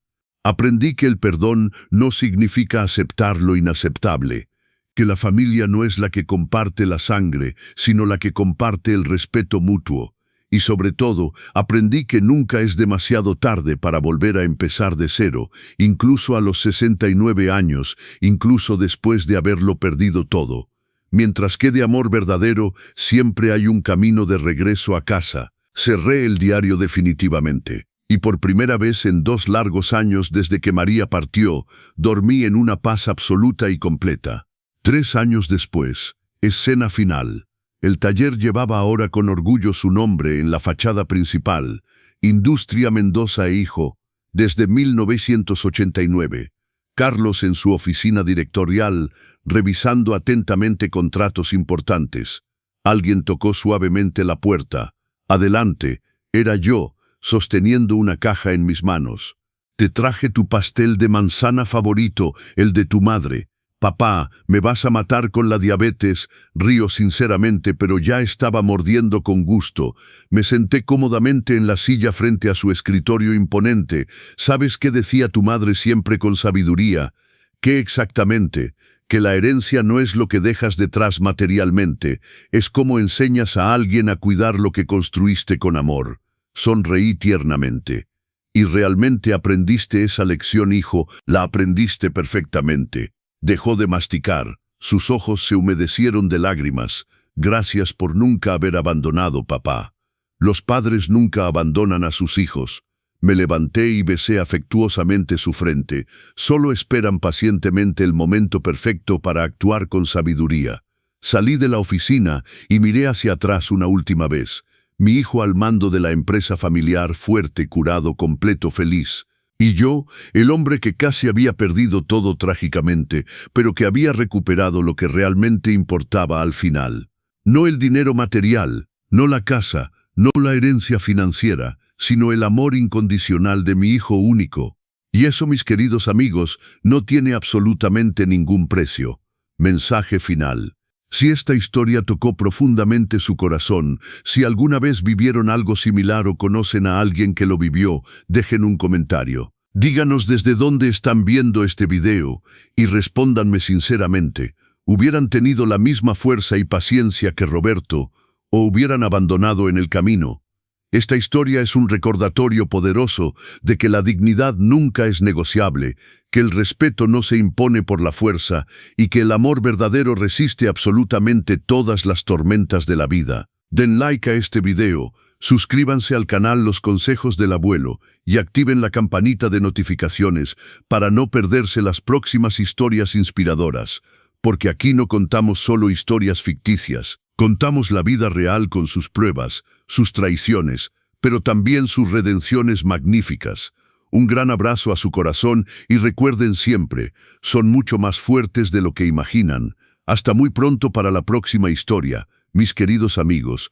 Speaker 1: Aprendí que el perdón no significa aceptar lo inaceptable, que la familia no es la que comparte la sangre, sino la que comparte el respeto mutuo. Y sobre todo, aprendí que nunca es demasiado tarde para volver a empezar de cero, incluso a los 69 años, incluso después de haberlo perdido todo. Mientras quede amor verdadero, siempre hay un camino de regreso a casa. Cerré el diario definitivamente. Y por primera vez en 2 largos años desde que María partió, dormí en una paz absoluta y completa. 3 años después, escena final. El taller llevaba ahora con orgullo su nombre en la fachada principal, Industria Mendoza e Hijo, desde 1989. Carlos en su oficina directorial, revisando atentamente contratos importantes. Alguien tocó suavemente la puerta. Adelante, era yo, sosteniendo una caja en mis manos. Te traje tu pastel de manzana favorito, el de tu madre. Papá, ¿me vas a matar con la diabetes? Río sinceramente, pero ya estaba mordiendo con gusto. Me senté cómodamente en la silla frente a su escritorio imponente. ¿Sabes qué decía tu madre siempre con sabiduría? ¿Qué exactamente? Que la herencia no es lo que dejas detrás materialmente, es como enseñas a alguien a cuidar lo que construiste con amor. Sonreí tiernamente. Y realmente aprendiste esa lección, hijo, la aprendiste perfectamente. Dejó de masticar, sus ojos se humedecieron de lágrimas. Gracias por nunca haber abandonado, papá. Los padres nunca abandonan a sus hijos. Me levanté y besé afectuosamente su frente. Solo esperan pacientemente el momento perfecto para actuar con sabiduría. Salí de la oficina y miré hacia atrás una última vez. Mi hijo al mando de la empresa familiar, fuerte, curado, completo, feliz. Y yo, el hombre que casi había perdido todo trágicamente, pero que había recuperado lo que realmente importaba al final. No el dinero material, no la casa, no la herencia financiera, sino el amor incondicional de mi hijo único. Y eso, mis queridos amigos, no tiene absolutamente ningún precio. Mensaje final. Si esta historia tocó profundamente su corazón, si alguna vez vivieron algo similar o conocen a alguien que lo vivió, dejen un comentario. Díganos desde dónde están viendo este video y respóndanme sinceramente. ¿Hubieran tenido la misma fuerza y paciencia que Roberto o hubieran abandonado en el camino? Esta historia es un recordatorio poderoso de que la dignidad nunca es negociable, que el respeto no se impone por la fuerza y que el amor verdadero resiste absolutamente todas las tormentas de la vida. Den like a este video, suscríbanse al canal Los Consejos del Abuelo y activen la campanita de notificaciones para no perderse las próximas historias inspiradoras, porque aquí no contamos solo historias ficticias, contamos la vida real con sus pruebas, sus traiciones, pero también sus redenciones magníficas. Un gran abrazo a su corazón y recuerden siempre, son mucho más fuertes de lo que imaginan. Hasta muy pronto para la próxima historia, mis queridos amigos.